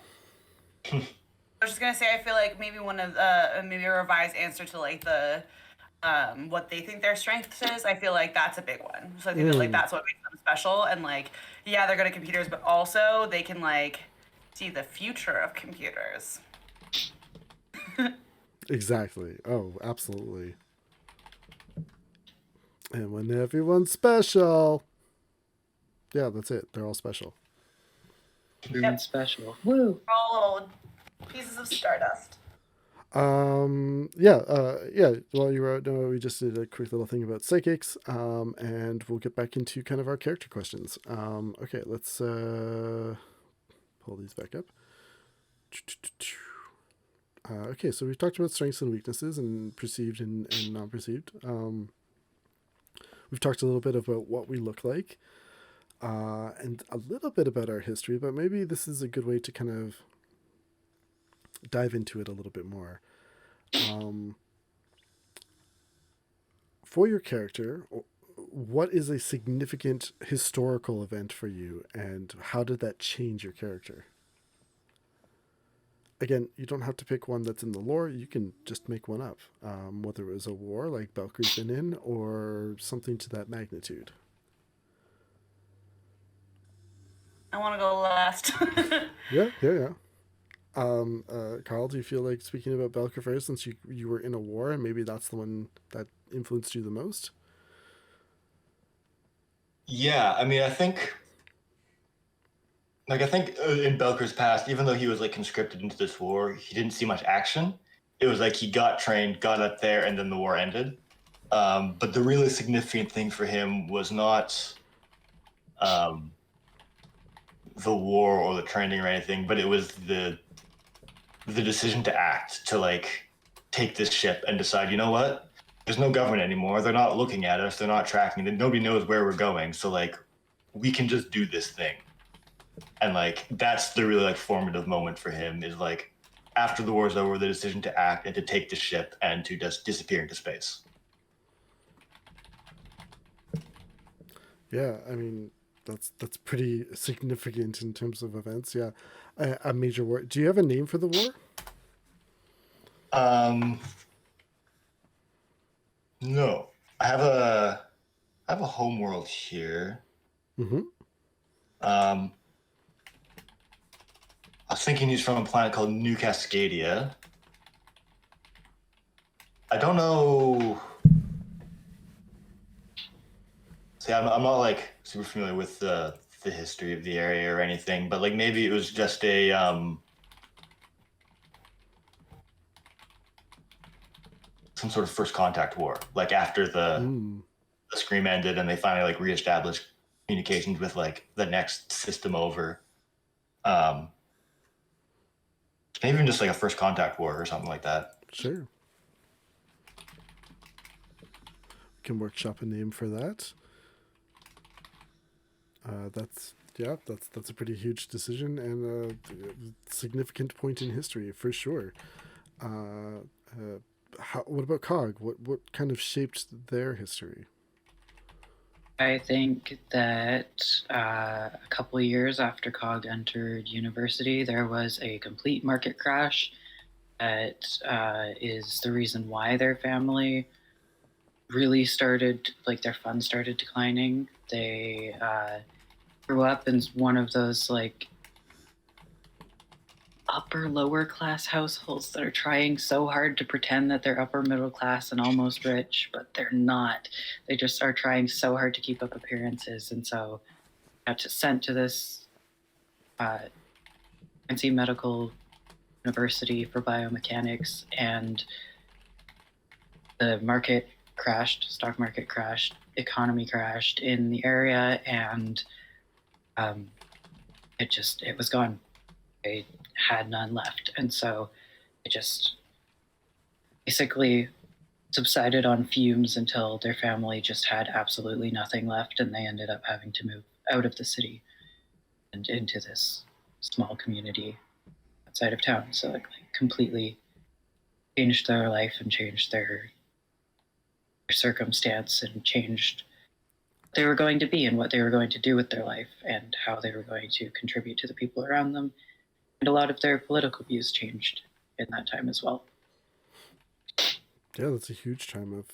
I was just gonna say, I feel like maybe one of maybe a revised answer to like the what they think their strength is. I feel like that's a big one. So I think that, like that's what makes them special. And like, yeah, they're good at computers, but also they can like see the future of computers. Exactly. Oh, absolutely. And when everyone's special, yeah, that's it. They're all special. Everyone's special. Woo! All little pieces of stardust. While you were out, Noah, we just did a quick little thing about psychics, and we'll get back into kind of our character questions. Okay, let's pull these back up. Okay, so we've talked about strengths and weaknesses and perceived and non-perceived. We've talked a little bit about what we look like, and a little bit about our history, but maybe this is a good way to kind of dive into it a little bit more. For your character, what is a significant historical event for you, and how did that change your character? Again, you don't have to pick one that's in the lore. You can just make one up, whether it was a war like Belker's been in or something to that magnitude. I want to go last. Yeah. Carl, do you feel like speaking about Belker first, since you were in a war and maybe that's the one that influenced you the most? Yeah, I mean, I think in Belker's past, even though he was like conscripted into this war, he didn't see much action. It was like he got trained, got up there, and then the war ended. But the really significant thing for him was not the war or the training or anything, but it was the decision to act, to like take this ship and decide, you know what? There's no government anymore. They're not looking at us. They're not tracking. Nobody knows where we're going. So like, we can just do this thing. And like that's the really like formative moment for him is like after the war's over, the decision to act and to take the ship and to just disappear into space. Yeah, I mean that's pretty significant in terms of events. Yeah, a major war. Do you have a name for the war? Um, no, I have a home world here. Mm-hmm. Um, I was thinking he's from a planet called New Cascadia. I don't know. See, I'm not like super familiar with the history of the area or anything, but like maybe it was just a some sort of first contact war, like after the scream ended and they finally like reestablished communications with like the next system over. Um, maybe even just like a first contact war or something like that. Sure. We can workshop a name for that. That's yeah, that's a pretty huge decision and a significant point in history for sure. What about Cog? What kind of shaped their history? I think that a couple of years after Cog entered university, there was a complete market crash that is the reason why their family really started, like, their funds started declining. They grew up in one of those, like, upper lower class households that are trying so hard to pretend that they're upper middle class and almost rich, but they're not. They just are trying so hard to keep up appearances, and so got sent to this fancy medical university for biomechanics, and the market crashed, stock market crashed, economy crashed in the area, and it was gone. They had none left, and so it just basically subsided on fumes until their family just had absolutely nothing left, and they ended up having to move out of the city and into this small community outside of town. So it like completely changed their life and changed their circumstance and changed what they were going to be and what they were going to do with their life and how they were going to contribute to the people around them. And a lot of their political views changed in that time as well. Yeah, that's a huge time of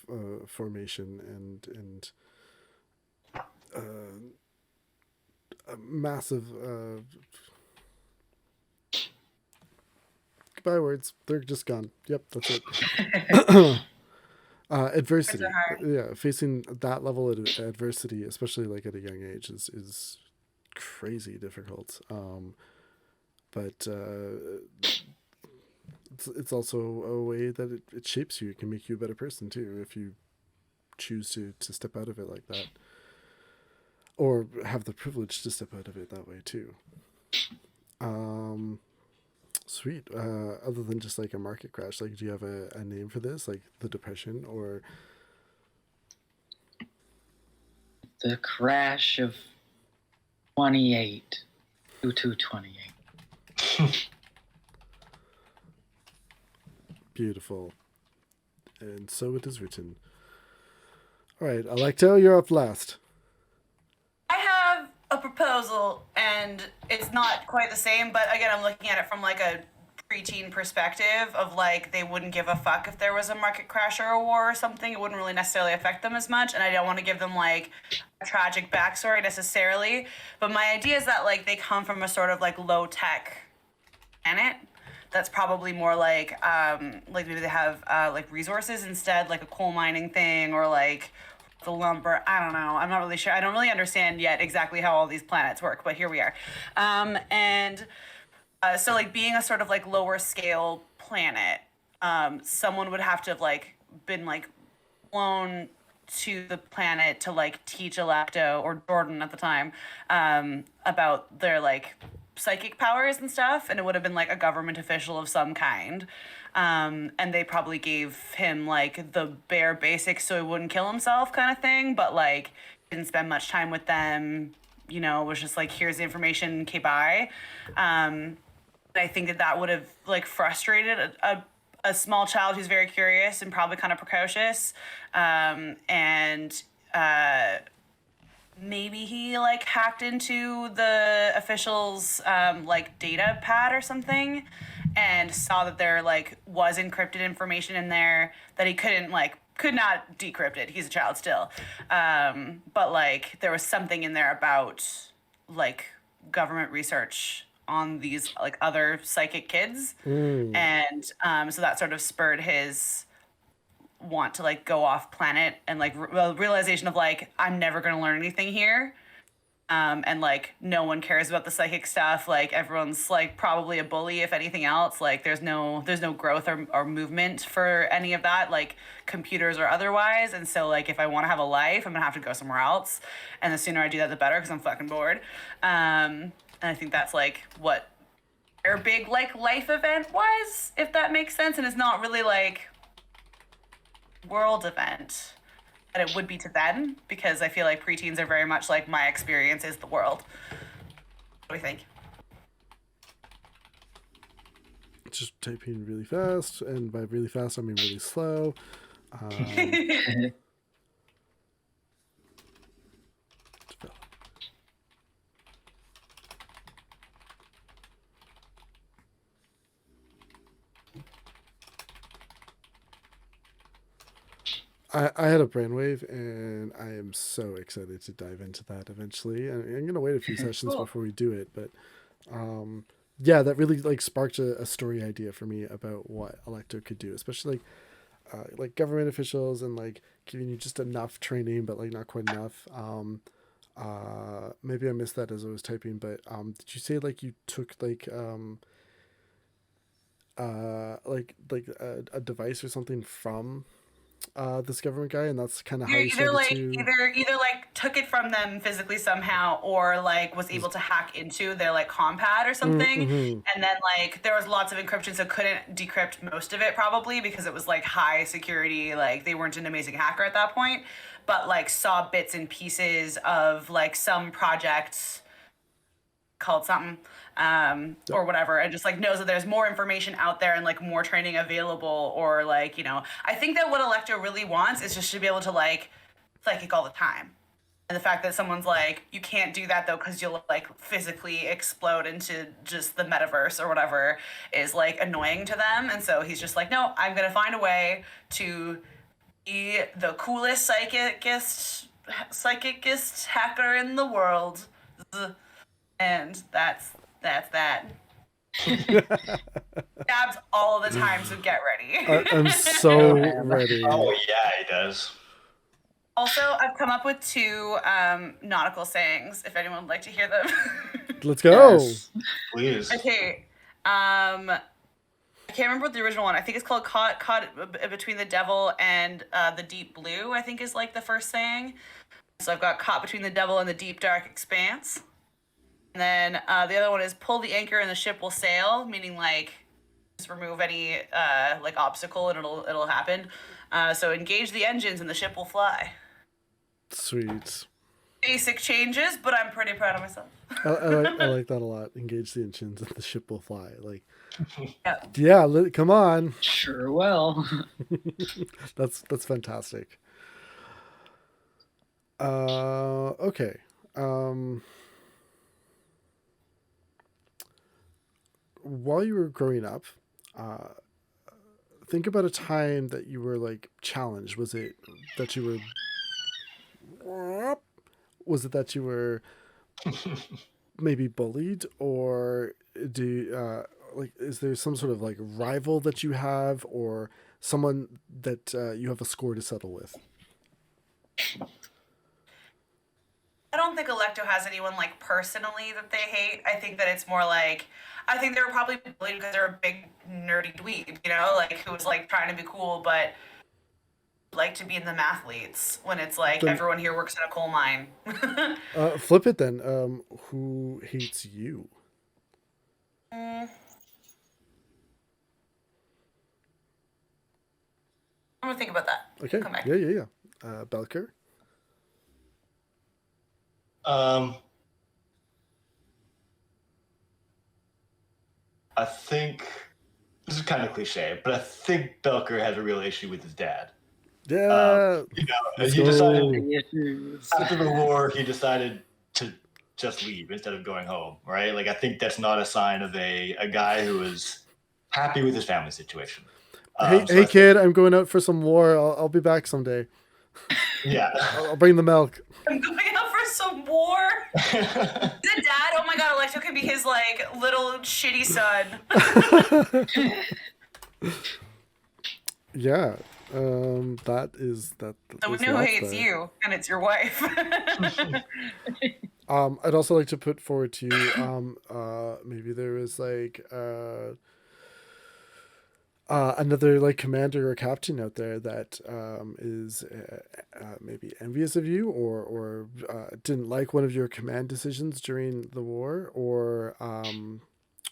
formation and a massive goodbye words. They're just gone. Yep, that's it. Adversity. Words are hard. Yeah, facing that level of adversity, especially like at a young age, is crazy difficult. But it's also a way that it shapes you. It can make you a better person too if you choose to step out of it like that, or have the privilege to step out of it that way too. Sweet. Other than just like a market crash, like, do you have a name for this, like the depression or? The crash of 28, 2228. Beautiful. And so it is written. All right, Alecto, you're up last. I have a proposal, and it's not quite the same, but again, I'm looking at it from like a preteen perspective of like they wouldn't give a fuck if there was a market crash or a war or something. It wouldn't really necessarily affect them as much, and I don't want to give them like a tragic backstory necessarily. But my idea is that like they come from a sort of like low tech planet that's probably more like maybe they have like resources instead, like a coal mining thing or like the lumber. I don't know. I'm not really sure. I don't really understand yet exactly how all these planets work, but here we are. And so like being a sort of like lower scale planet, someone would have to have like been like flown to the planet to like teach Electo or Jordan at the time about their like psychic powers and stuff, and it would have been like a government official of some kind. And they probably gave him like the bare basics so he wouldn't kill himself kind of thing, but like didn't spend much time with them, was just like, here's the information, okay, bye. I think that would have like frustrated a small child who's very curious and probably kind of precocious. And maybe he like hacked into the officials like data pad or something and saw that there like was encrypted information in there that he could not decrypt it. He's a child still. But like there was something in there about like government research on these like other psychic kids. And so that sort of spurred his want to like go off planet and like realization of like, I'm never going to learn anything here. And like no one cares about the psychic stuff. Like everyone's like probably a bully if anything else. Like there's no growth or movement for any of that, like computers or otherwise. And so like if I want to have a life, I'm gonna have to go somewhere else. And the sooner I do that, the better, because I'm fucking bored. And I think that's like what their big like life event was, if that makes sense. And it's not really like world event that it would be to them, because I feel like preteens are very much like my experience is the world. What do you think? Just typing really fast, and by really fast I mean really slow. I had a brainwave, and I am so excited to dive into that eventually. I'm gonna wait a few sessions Cool. before we do it, but yeah, that really like sparked a story idea for me about what Electo could do, especially like government officials and like giving you just enough training, but like not quite enough. Maybe I missed that as I was typing, but did you say like you took like a device or something from this government guy, and that's kind of how you Either started like to either like took it from them physically somehow, or like was able to hack into their like compad or something. And then like there was lots of encryption, so couldn't decrypt most of it probably because it was like high security, like they weren't an amazing hacker at that point, but like saw bits and pieces of like some projects called something or whatever, and just like knows that there's more information out there and like more training available, or like I think that what Electro really wants is just to be able to like psychic all the time. And the fact that someone's like, you can't do that though because you'll like physically explode into just the metaverse or whatever, is like annoying to them. And so he's just like, no, I'm gonna find a way to be the coolest psychicist hacker in the world. And that's that. Dabs all the time, so get ready. I'm so ready. Oh yeah, he does. Also, I've come up with 2 nautical sayings, if anyone would like to hear them. Let's go. Yes, please. Okay. I can't remember what the original one. I think it's called Caught Between the Devil and the Deep Blue, I think is like the first saying. So I've got caught between the devil and the deep dark expanse. And then the other one is pull the anchor and the ship will sail, meaning like just remove any like obstacle and it'll happen. So engage the engines and the ship will fly. Sweet. Basic changes, but I'm pretty proud of myself. I like that a lot. Engage the engines and the ship will fly. Like, Yeah. come on. Sure will. That's fantastic. Okay. While you were growing up, think about a time that you were like challenged. Was it that you were maybe bullied, or like is there some sort of like rival that you have, or someone that you have a score to settle with? I don't think Electo has anyone like personally that they hate. I think that it's more like, I think they were probably bullied because they're a big nerdy dweeb, like who was like trying to be cool, but like to be in the mathletes when it's like Then- everyone here works in a coal mine. Flip it then. Who hates you? I'm gonna think about that. Okay. Come back. Yeah. Belker. I think this is kind of cliche, but I think Belker has a real issue with his dad. Yeah. Let's He decided go. The issues. after the war, he decided to just leave instead of going home, right? Like, I think that's not a sign of a guy who is happy with his family situation. Hey, So I hey, think, kid, I'm going out for some war. I'll be back someday. yeah. I'll bring the milk. I'm going out for some war. The dad, oh my god, Electo can be his like little shitty son. Yeah. That is that. Someone is who lots hates there. you, and it's your wife. I'd also like to put forward to you, maybe there is like another like commander or captain out there that is maybe envious of you, or didn't like one of your command decisions during the war, or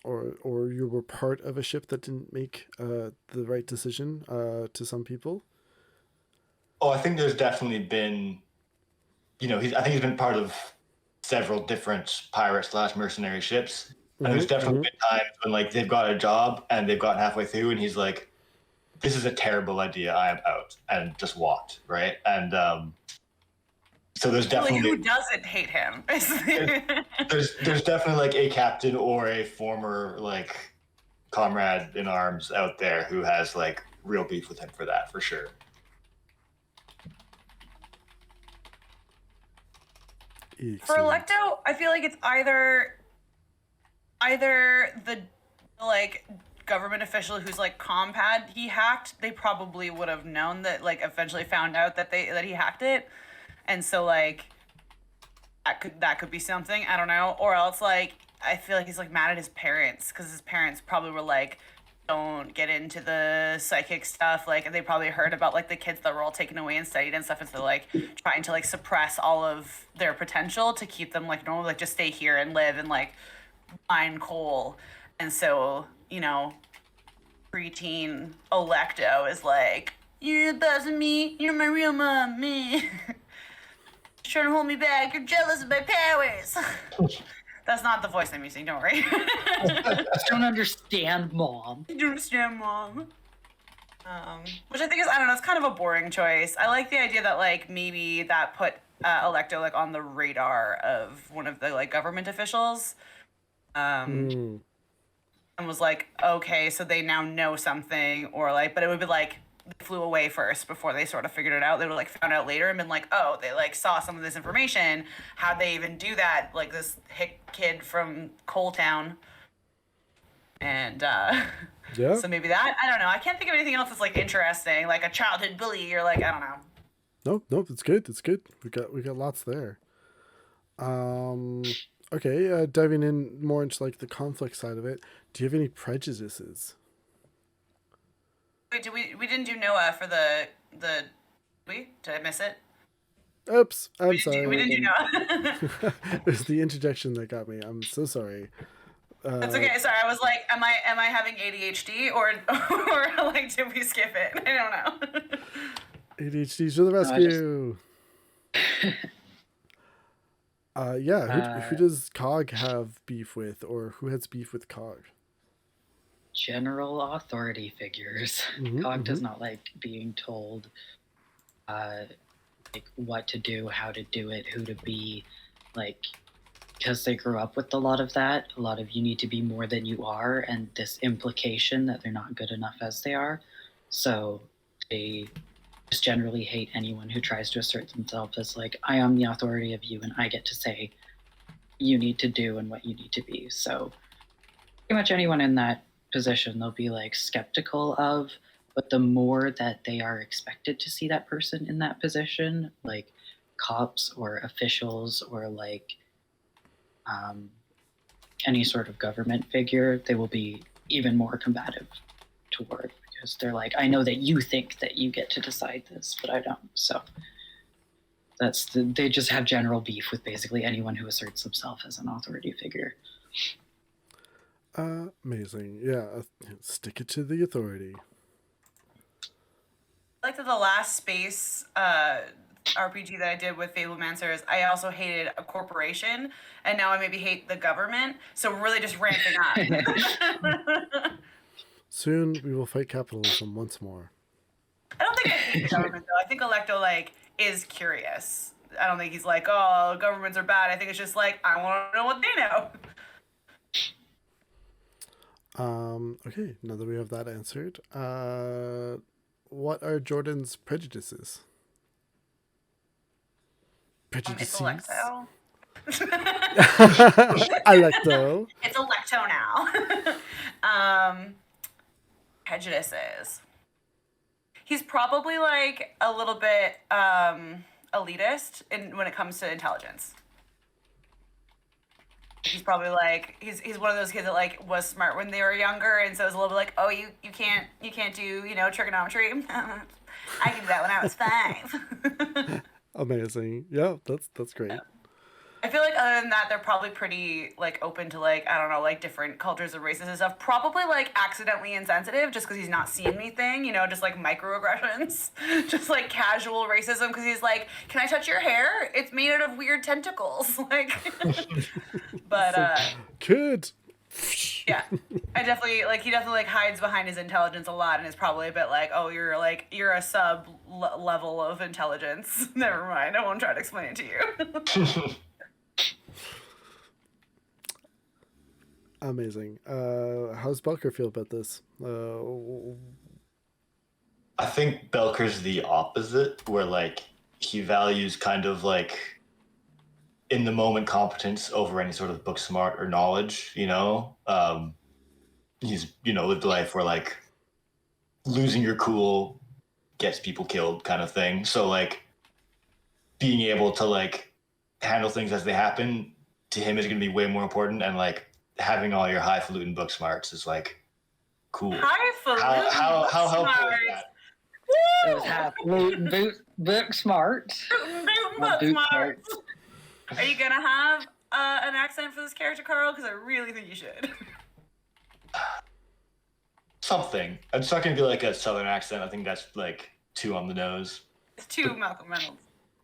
you were part of a ship that didn't make the right decision to some people. Oh, I think there's definitely been, I think he's been part of several different pirate slash mercenary ships. And there's definitely been times when like they've got a job and they've gotten halfway through and he's like, this is a terrible idea. I am out, and just walked. Right. And so there's Like, definitely who doesn't hate him? there's definitely like a captain or a former like comrade in arms out there who has like real beef with him for that, for sure. For Electo, I feel like it's either the like government official who's like compad he hacked, they probably would have known that, like eventually found out that he hacked it. And so like that could be something, I don't know. Or else like I feel like he's like mad at his parents because his parents probably were like, don't get into the psychic stuff, like, and they probably heard about like the kids that were all taken away and studied and stuff, and so like trying to like suppress all of their potential to keep them like normal, like just stay here and live and like mine coal. And so, preteen Electo is like, you're the best of me, you're my real mom, me. Trying to hold me back, you're jealous of my powers. That's not the voice I'm using, don't worry. I don't understand, Mom. You don't understand, Mom. Which I think is, I don't know, it's kind of a boring choice. I like the idea that like maybe that put Electo like on the radar of one of the like government officials. And was like, okay, so they now know something, or like, but it would be like they flew away first before they sort of figured it out. They would like found out later and been like, oh, they like saw some of this information. How'd they even do that? Like this hick kid from Coal Town. And Yeah. so maybe that, I don't know. I can't think of anything else that's like interesting, like a childhood bully or like, I don't know. Nope, it's good. It's good. We got lots there. Okay, diving in more into like the conflict side of it. Do you have any prejudices? Wait, we didn't do Noah for the did I miss it? Oops, I'm sorry. We didn't do Noah. It was the interjection that got me. I'm so sorry. That's okay. Sorry, I was like, am I having ADHD or like did we skip it? I don't know. ADHD's to the rescue. Yeah, who does Cog have beef with, or who has beef with Cog? General authority figures. Cog does not like being told like what to do, how to do it, who to be, like, because they grew up with a lot of that, a lot of you need to be more than you are, and this implication that they're not good enough as they are. So they just generally hate anyone who tries to assert themselves as like, I am the authority of you and I get to say you need to do and what you need to be. So pretty much anyone in that position they'll be like skeptical of, but the more that they are expected to see that person in that position, like cops or officials or like any sort of government figure, they will be even more combative toward, because they're like, I know that you think that you get to decide this, but I don't. So they just have general beef with basically anyone who asserts themselves as an authority figure. Amazing. Yeah, stick it to the authority. I like that the last space RPG that I did with Fablemancers, I also hated a corporation, and now I maybe hate the government. So really just ramping up. Soon we will fight capitalism once more. I don't think I hate the government though. I think Electo like is curious. I don't think he's like, oh, governments are bad. I think it's just like I want to know what they know. Okay, now that we have that answered, what are Jordan's prejudices? It's Prejudices? Electo. Electo. It's Electo now. Prejudices. He's probably like a little bit elitist when it comes to intelligence. He's probably like he's one of those kids that like was smart when they were younger, and so it's a little bit like, oh, you can't do trigonometry. I can do that when I was 5. Amazing. Yeah, that's great. I feel like other than that, they're probably pretty like open to like, I don't know, like different cultures and races and stuff. Probably like accidentally insensitive just because he's not seeing anything, just like microaggressions, just like casual racism because he's like, can I touch your hair? It's made out of weird tentacles. Like, but Kid. yeah, he definitely like hides behind his intelligence a lot and is probably a bit like, oh, you're a sub level of intelligence. Never mind, I won't try to explain it to you. Amazing. How's Belker feel about this? I think Belker's the opposite, where like he values kind of like in the moment competence over any sort of book smart or knowledge. He's lived a life where like losing your cool gets people killed, kind of thing. So like being able to like handle things as they happen to him is going to be way more important, and like having all your highfalutin book smarts is like cool. Highfalutin How helpful is that? It was highfalutin book smart. Book smarts. Are you gonna have an accent for this character, Carl? Because I really think you should. Something. It's not going to be like a southern accent. I think that's like too on the nose. It's too Malcolm Reynolds.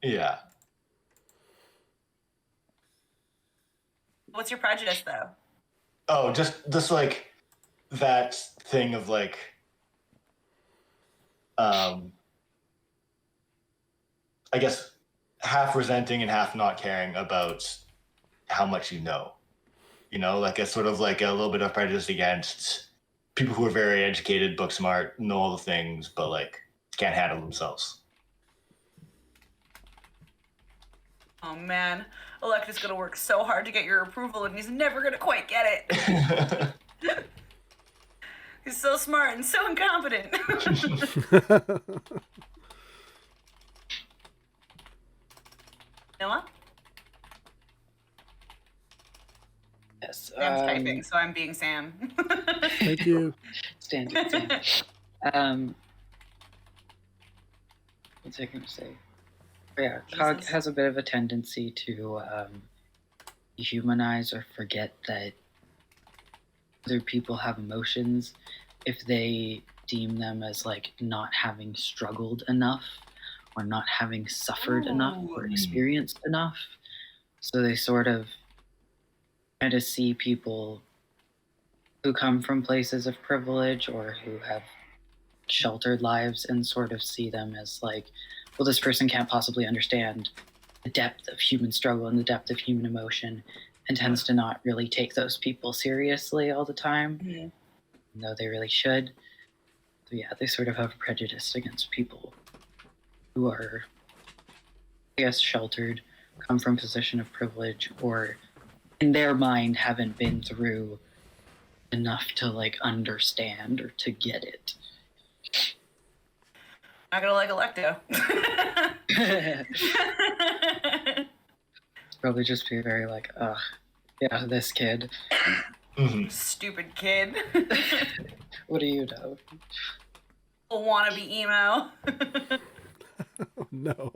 Yeah. What's your prejudice, though? Oh, just like that thing of like, I guess half resenting and half not caring about how much you know. Like it's sort of like a little bit of prejudice against people who are very educated, book smart, know all the things, but like can't handle themselves. Oh man, Electa's gonna work so hard to get your approval, and he's never gonna quite get it. He's so smart and so incompetent. Noah? Yes. Sam's typing, so I'm being Sam. Thank you. Standard Sam. What's I going to say? Yeah, Cog has a bit of a tendency to dehumanize or forget that other people have emotions if they deem them as like not having struggled enough or not having suffered enough or experienced enough. So they sort of try to see people who come from places of privilege or who have sheltered lives and sort of see them as like, well, this person can't possibly understand the depth of human struggle and the depth of human emotion, and tends to not really take those people seriously all the time, even though they really should. So yeah, they sort of have a prejudice against people who are, I guess, sheltered, come from a position of privilege, or in their mind haven't been through enough to like understand or to get it. Not gonna like Electo. Probably just be very like, ugh, yeah, this kid. Stupid kid. What do you know? Wannabe emo. Oh, no.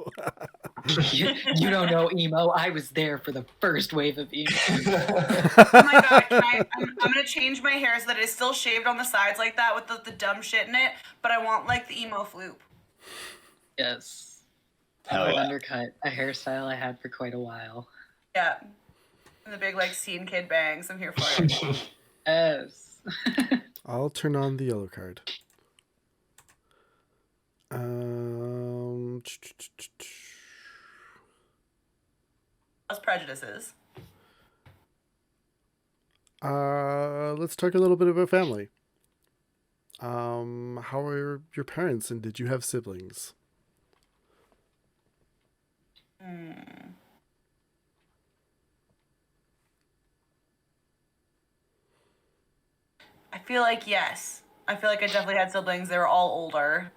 You don't know emo. I was there for the first wave of emo. Oh my god, I'm gonna change my hair so that it's still shaved on the sides like that with the dumb shit in it, but I want like the emo floop. Yes. Hell An yeah. undercut, a hairstyle I had for quite a while. Yeah. And the big like scene kid bangs. I'm here for it. Yes. I'll turn on the yellow card. Um, Those prejudices. let's talk a little bit about family. How are your parents, and did you have siblings? I feel like yes. I feel like I definitely had siblings. They were all older.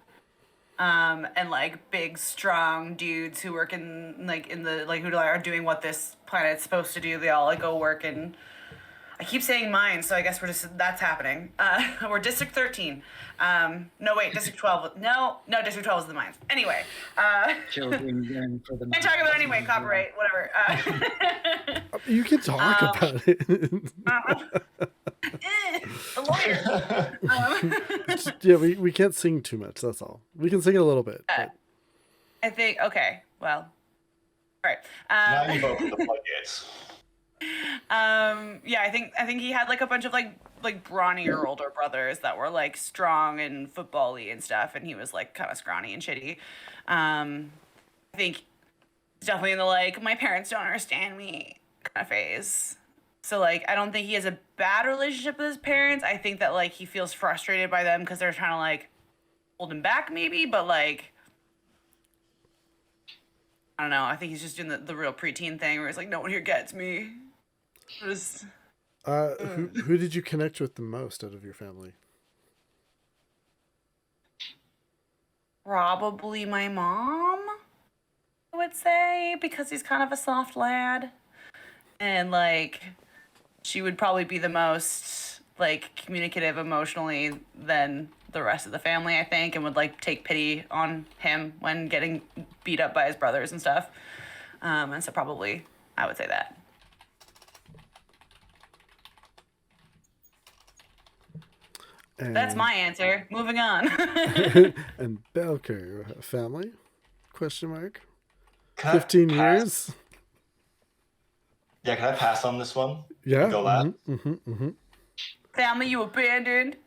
And like big strong dudes who work in the like who are doing what this planet's supposed to do. They all like go work in, I keep saying mine, so I guess that's happening. We're District 13. No wait, District 12. No, District 12 is the mines. Anyway, Children yearn for the I talk about it anyway. Copyright, whatever. You can talk about it. The lawyer. Yeah, we can't sing too much. That's all. We can sing a little bit. But I think okay. Well, all right. Now you've opened the floodgates. Yeah, I think he had like a bunch of like brawnier older brothers that were like strong and football-y and stuff, and he was like kind of scrawny and shitty. I think he's definitely in the like my parents don't understand me kind of phase. So like I don't think he has a bad relationship with his parents. I think that like he feels frustrated by them because they're trying to like hold him back maybe, but like I don't know. I think he's just doing the real preteen thing where he's like, no one here gets me. Just who did you connect with the most out of your family? probably my mom, I would say, because he's kind of a soft lad. And like she would probably be the most like communicative emotionally than the rest of the family, I think, and would like take pity on him when getting beat up by his brothers and stuff. And so probably I would say that. And, That's my answer. Moving on. and Belker family? Question mark. Can I 15 pass? years. Yeah, can I pass on this one? Yeah. Go last. Family you abandoned.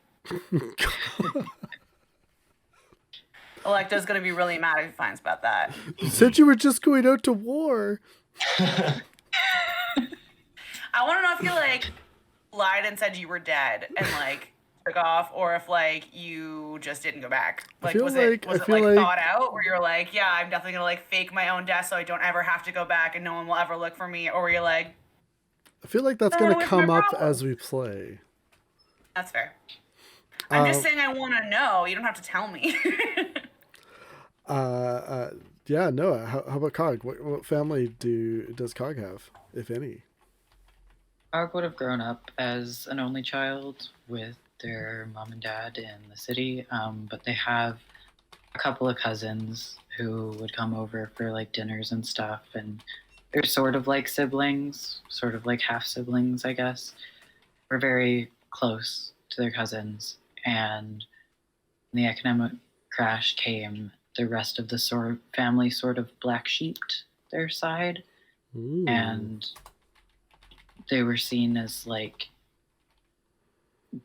Electo's gonna be really mad if he finds about that. You said you were just going out to war. I want to know if you like lied and said you were dead and like took off, or if like you just didn't go back. Like feel was like- it I feel like- thought out, where you're like, yeah, I'm definitely gonna like fake my own death so I don't ever have to go back and no one will ever look for me, or were you like, I feel like that's No, going to it's my come up problem. as we play. that's fair. I'm just saying I want to know. You don't have to tell me. Yeah, Noah, how about Cog? What family does Cog have, if any? Cog would have grown up as an only child with their mom and dad in the city, but they have a couple of cousins who would come over for like dinners and stuff, and they're sort of like siblings, sort of like half siblings, I guess. We're very close to their cousins, and when the economic crash came, the rest of the family sort of black sheeped their side, Ooh. and they were seen as like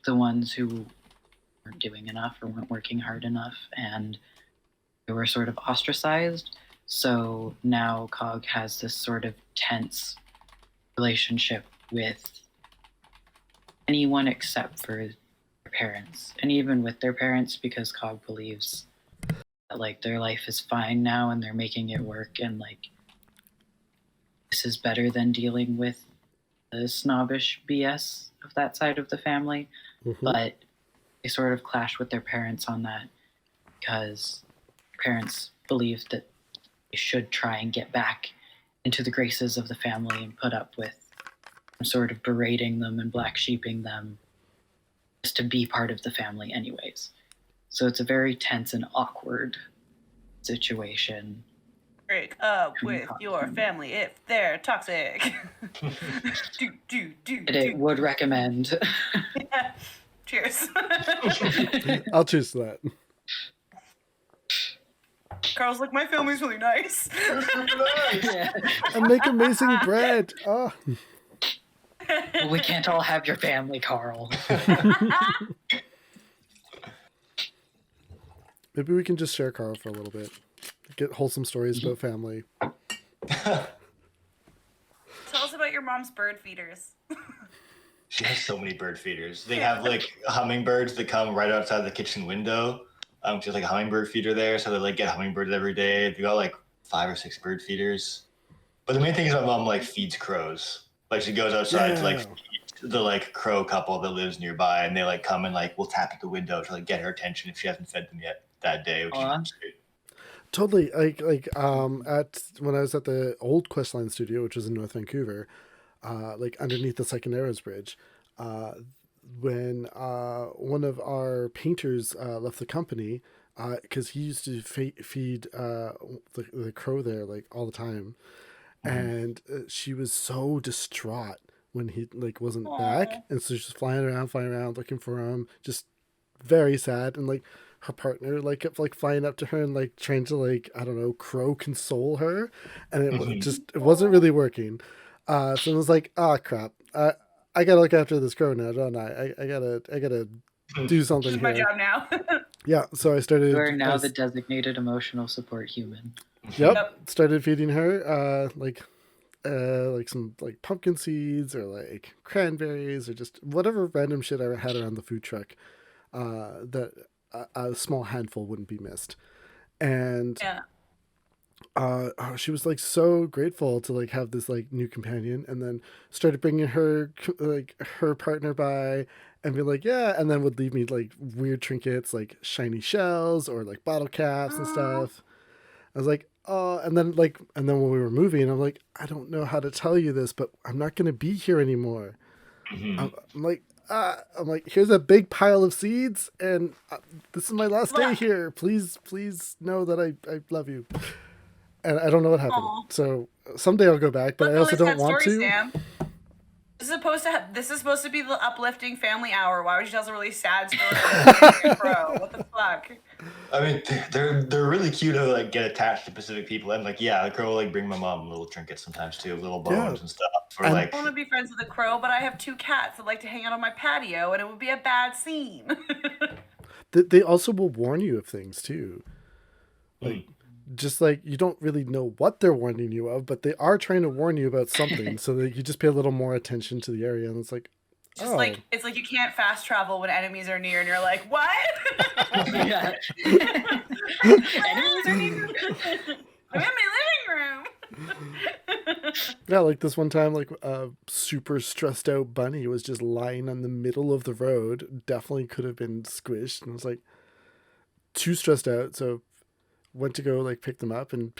the ones who weren't doing enough or weren't working hard enough, and they were sort of ostracized. So now Cog has this sort of tense relationship with anyone except for their parents, and even with their parents, because Cog believes that like their life is fine now and they're making it work, and like this is better than dealing with the snobbish BS of that side of the family. Mhm. But they sort of clash with their parents on that, because parents believe that they should try and get back into the graces of the family and put up with them sort of berating them and black sheeping them just to be part of the family anyways. So it's a very tense and awkward situation. Break up with your family if they're toxic. And it would recommend. Yeah. Cheers. I'll choose that. Carl's like, my family's really nice. Yeah. And make amazing bread. Oh. Well, we can't all have your family, Carl. Maybe we can just share Carl for a little bit. Get wholesome stories about family. Tell us about your mom's bird feeders. She has so many bird feeders. They have like hummingbirds that come right outside the kitchen window. She's like a hummingbird feeder there, so they like get hummingbirds every day. They got like 5 or 6 bird feeders. But the main thing is my mom like feeds crows. Like she goes outside to like feed the like crow couple that lives nearby, and they like come and like will tap at the window to like get her attention if she hasn't fed them yet that day, which is great. Totally. Like at when I was at the old Questline studio, which was in North Vancouver, like underneath the Second Arrows Bridge, when one of our painters left the company, because he used to feed the crow there like all the time, and she was so distraught when he like wasn't back, and so she's flying around looking for him, just very sad, and like her partner like kept like flying up to her and like trying to like I don't know crow console her, and it wasn't really working. So it was like, oh crap, I gotta look after this crow now, don't I? I gotta do something This is here. my job now. Yeah, so I started. You are now the designated emotional support human. Yep, started feeding her like some like pumpkin seeds or like cranberries or just whatever random shit I had around the food truck. That a small handful wouldn't be missed, and she was like so grateful to like have this like new companion, and then started bringing her like her partner by and be like yeah, and then would leave me like weird trinkets like shiny shells or like bottle caps and stuff. I was like, oh, and then when we were moving, I'm like, I don't know how to tell you this, but I'm not gonna be here anymore. I'm like, here's a big pile of seeds, and this is my last day here. Please know that I love you. And I don't know what happened. So someday I'll go back, but I also don't want to. Sam. This is supposed to be the uplifting family hour. Why would you tell us a really sad story? Bro, what the fuck? I mean, they're really cute to like get attached to specific people, and like the crow will like bring my mom little trinkets sometimes too, little bones and stuff. Or like, I want to be friends with a crow, but I have 2 cats that like to hang out on my patio, and it would be a bad scene. They also will warn you of things too, like just like you don't really know what they're warning you of, but they are trying to warn you about something, so that you just pay a little more attention to the area, and it's like. Just like it's like you can't fast travel when enemies are near, and you're like, "What?" Yeah. Enemies are near. I'm in my living room. Yeah, like this one time, like a super stressed out bunny was just lying on the middle of the road. Definitely could have been squished, and was like too stressed out. So went to go like pick them up, and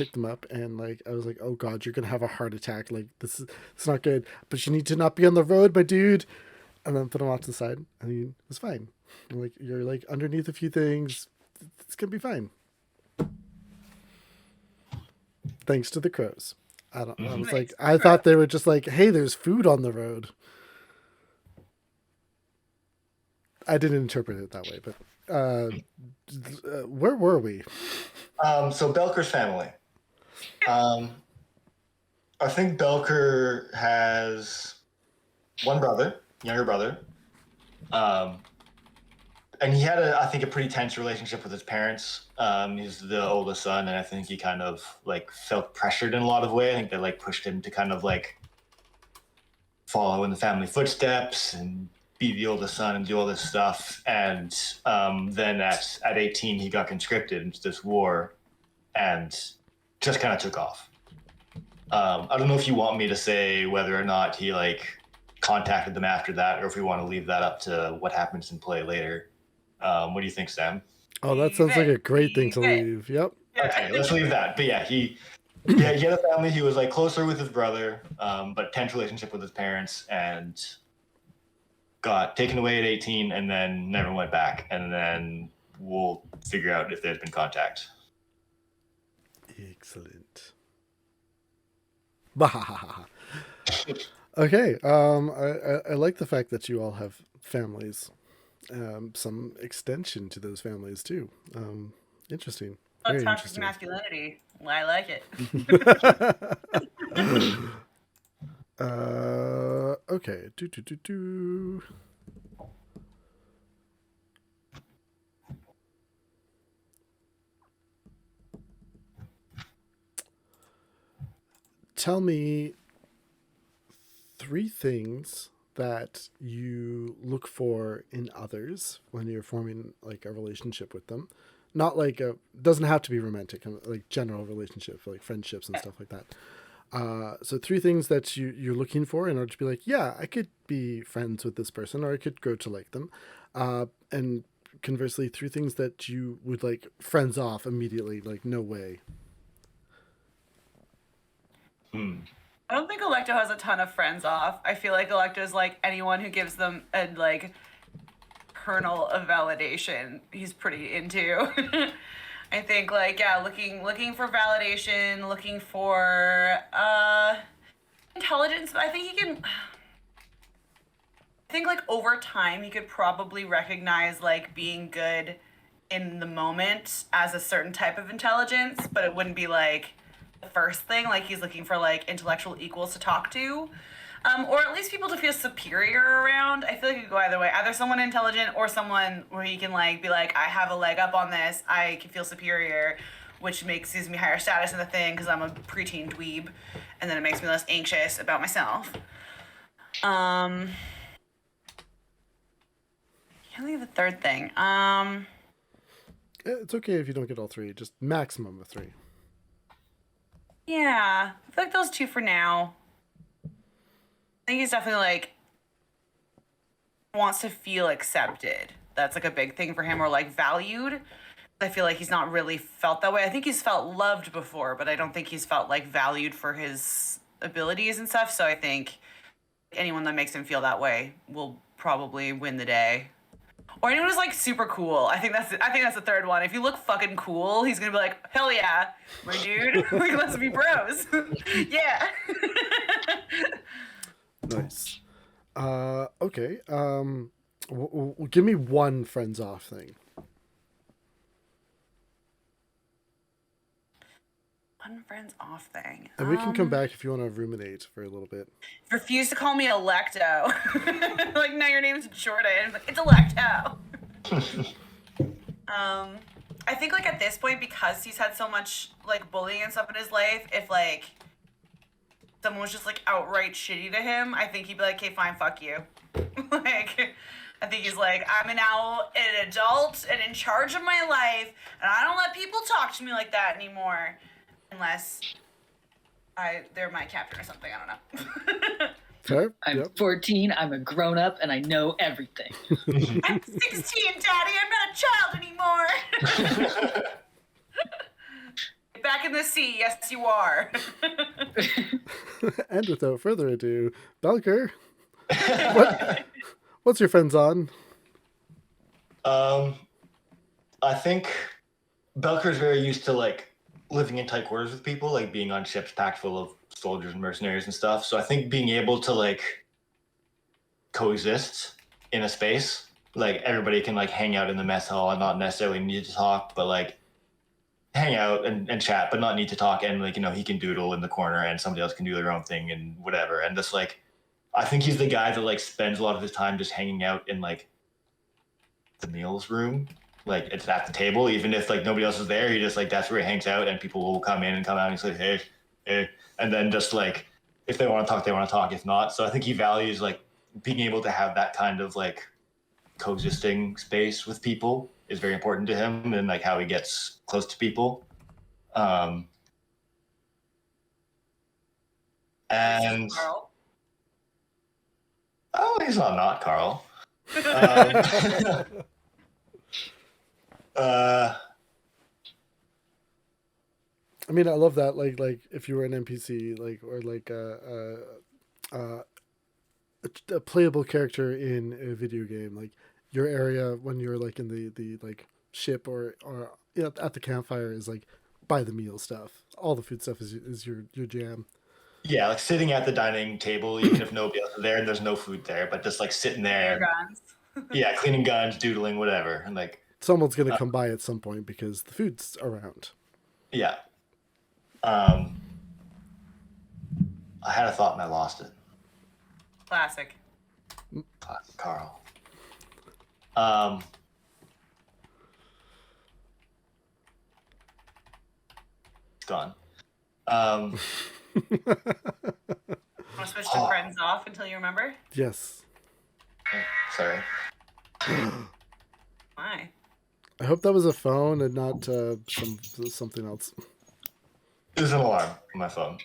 like I was like, oh god, you're gonna have a heart attack. Like it's not good. But you need to not be on the road, my dude. And then put him off to the side, and he was fine. I'm like, you're like underneath a few things. It's gonna be fine. Thanks to the crows. I was like, I thought they were just like, hey, there's food on the road. I didn't interpret it that way, but where were we? So Belker's family. I think Belker has one brother. Younger brother, and he had I think a pretty tense relationship with his parents. He's the oldest son, and I think he kind of like felt pressured in a lot of ways. I think they like pushed him to kind of like follow in the family footsteps and be the oldest son and do all this stuff. And then at 18, he got conscripted into this war, and just kind of took off. I don't know if you want me to say whether or not he like contacted them after that, or if we want to leave that up to what happens in play later. What do you think, Sam? Oh, that sounds like a great thing to leave. Yep. Okay, let's leave that. But yeah, he had a family. He was like closer with his brother, but tense relationship with his parents, and got taken away at 18, and then never went back. And then we'll figure out if there's been contact. Excellent. Bahahaha. Okay, I like the fact that you all have families, some extension to those families too. Interesting. Oh, Very toxic interesting. masculinity. Well, I like it. Okay. Do. Tell me 3 things that you look for in others when you're forming like a relationship with them. Not like a doesn't have to be romantic, like general relationships, like friendships and stuff like that. So 3 things that you're looking for in order to be like, yeah, I could be friends with this person, or I could grow to like them. And conversely, 3 things that you would like friends off immediately, like no way. I don't think Electo has a ton of friends off. I feel like Electo is like anyone who gives them a like kernel of validation. He's pretty into. I think like yeah, looking for validation, looking for intelligence. But I think he can. I think like over time he could probably recognize like being good in the moment as a certain type of intelligence, but it wouldn't be like the first thing. Like he's looking for like intellectual equals to talk to. Or at least people to feel superior around. I feel like it could go either way. Either someone intelligent or someone where he can like be like, I have a leg up on this. I can feel superior, which gives me higher status in the thing because I'm a preteen dweeb, and then it makes me less anxious about myself. Can't think of the third thing. It's okay if you don't get all 3, just maximum of 3. Yeah, I feel like those 2 for now. I think he's definitely like wants to feel accepted. That's like a big thing for him, or like valued. I feel like he's not really felt that way. I think he's felt loved before, but I don't think he's felt like valued for his abilities and stuff. So I think anyone that makes him feel that way will probably win the day. Or anyone who's like super cool. I think that's the third one. If you look fucking cool, he's gonna be like, hell yeah, my dude. Like, let's be bros. Yeah. Nice. Okay. Give me one friends off thing. One friends off thing. And we can come back if you want to ruminate for a little bit. Refuse to call me Electo. Like, no, your name's Jordan. Like, it's Electo. I think like at this point, because he's had so much like bullying and stuff in his life, if like someone was just like outright shitty to him, I think he'd be like, okay, fine, fuck you. Like, I think he's like, I'm now an adult and in charge of my life, and I don't let people talk to me like that anymore. Unless they're my captain or something. I don't know. Fair? I'm 14, I'm a grown up, and I know everything. I'm 16, Daddy. I'm not a child anymore. Back in the sea. Yes, you are. And without further ado, Belker, what's your friends on? I think Belker's very used to like living in tight quarters with people, like being on ships packed full of soldiers and mercenaries and stuff. So I think being able to like coexist in a space, like everybody can like hang out in the mess hall and not necessarily need to talk, but like hang out and chat, but not need to talk. And like, you know, he can doodle in the corner and somebody else can do their own thing and whatever. And just like, I think he's the guy that like spends a lot of his time just hanging out in like the meals room. Like it's at the table, even if like nobody else is there, he just like that's where he hangs out, and people will come in and come out and say, hey, and then just like if they want to talk, they want to talk. If not, so I think he values like being able to have that kind of like coexisting space with people is very important to him, and like how he gets close to people. And Carl. oh, he's not Carl. I mean, I love that. Like if you were an NPC, like or like a playable character in a video game, like your area when you're like in the like ship or you know, at the campfire is like by the meal stuff. All the food stuff is your jam. Yeah, like sitting at the dining table, even if nobody else is there and there's no food there, but just like sitting there. Guns. Yeah, cleaning guns, doodling, whatever. And like Someone's gonna come by at some point because the food's around. Yeah. I had a thought and I lost it. Classic. Classic Carl. It's gone. Want to switch to friends off until you remember? Yes. Sorry. Why? I hope that was a phone and not something else. It was an alarm on my phone.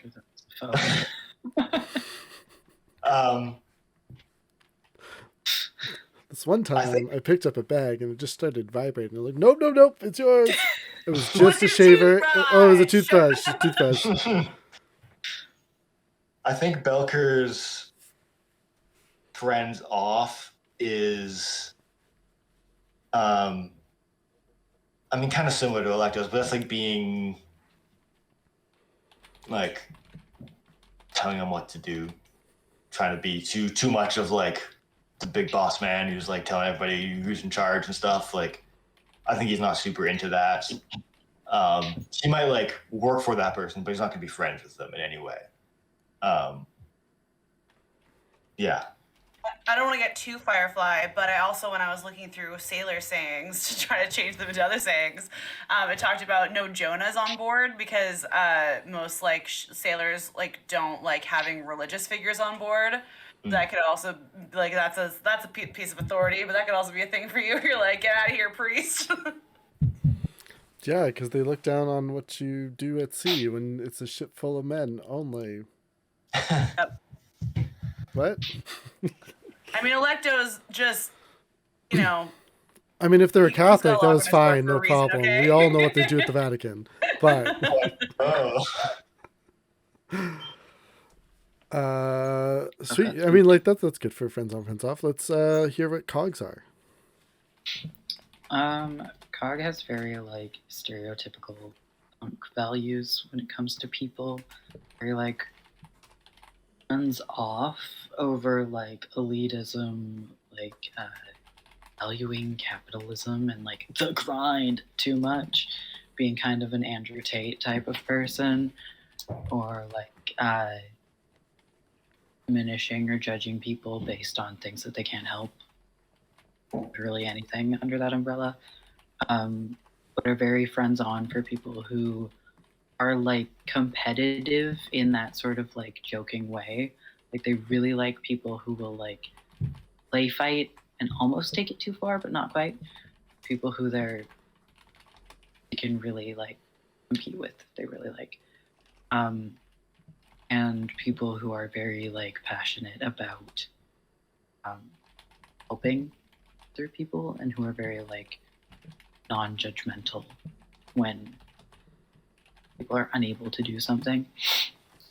This one time I picked up a bag and it just started vibrating. I'm like, nope, it's yours. It was just a shaver. Oh, it was a toothbrush. I think Belker's friends off is, kind of similar to Electo's, but that's like being, like, telling them what to do, trying to be too much of like the big boss man who's like telling everybody who's in charge and stuff. Like, I think he's not super into that. He might like work for that person, but he's not gonna be friends with them in any way. Yeah. I don't want to get too Firefly, but I also, when I was looking through sailor sayings to try to change them into other sayings, it talked about no Jonahs on board because most like sailors like don't like having religious figures on board. That could also like that's a piece of authority, but that could also be a thing for you. You're like, get out of here, priest. Yeah, because they look down on what you do at sea when it's a ship full of men only. Yep. What? I mean, Electo's just, you know. I mean, if they're a Catholic, that was Skywalker fine, for a no reason, problem. okay? We all know what they do at the Vatican. But sweet. Okay. I mean, like that's good for friends on, friends off. Let's hear what cogs are. Cog has very like stereotypical punk values when it comes to people. Very like runs off over like elitism, like valuing capitalism and like the grind too much, being kind of an Andrew Tate type of person, or like diminishing or judging people based on things that they can't help. Really anything under that umbrella. But are very friends on for people who are like competitive in that sort of like joking way. Like they really like people who will like play fight and almost take it too far, but not quite. People who they can really like compete with. They really like. And people who are very like passionate about helping other people and who are very like non-judgmental when people are unable to do something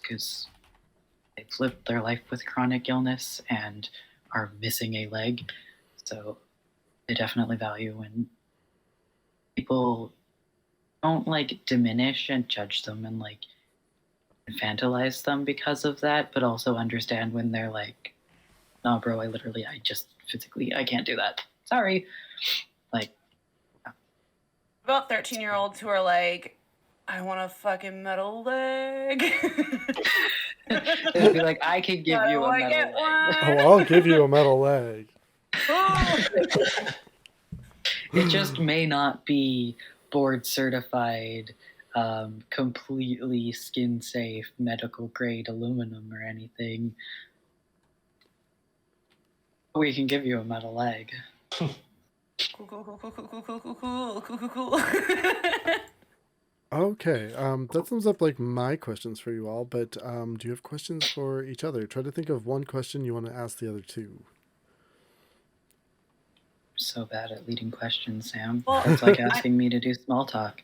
because they've lived their life with chronic illness and are missing a leg. So they definitely value when people don't like diminish and judge them and like infantilize them because of that, but also understand when they're like, nah, bro, I just physically, I can't do that. Sorry. Like, About 13-year-olds who are like, I want a fucking metal leg. they'd be like, I can give you a metal leg. Oh, I'll give you a metal leg. It just may not be board certified, completely skin safe, medical grade aluminum or anything. We can give you a metal leg. Cool. Okay, that sums up like my questions for you all. But do you have questions for each other? Try to think of one question you want to ask the other two. So bad at leading questions, Sam. Well, It's like asking me to do small talk.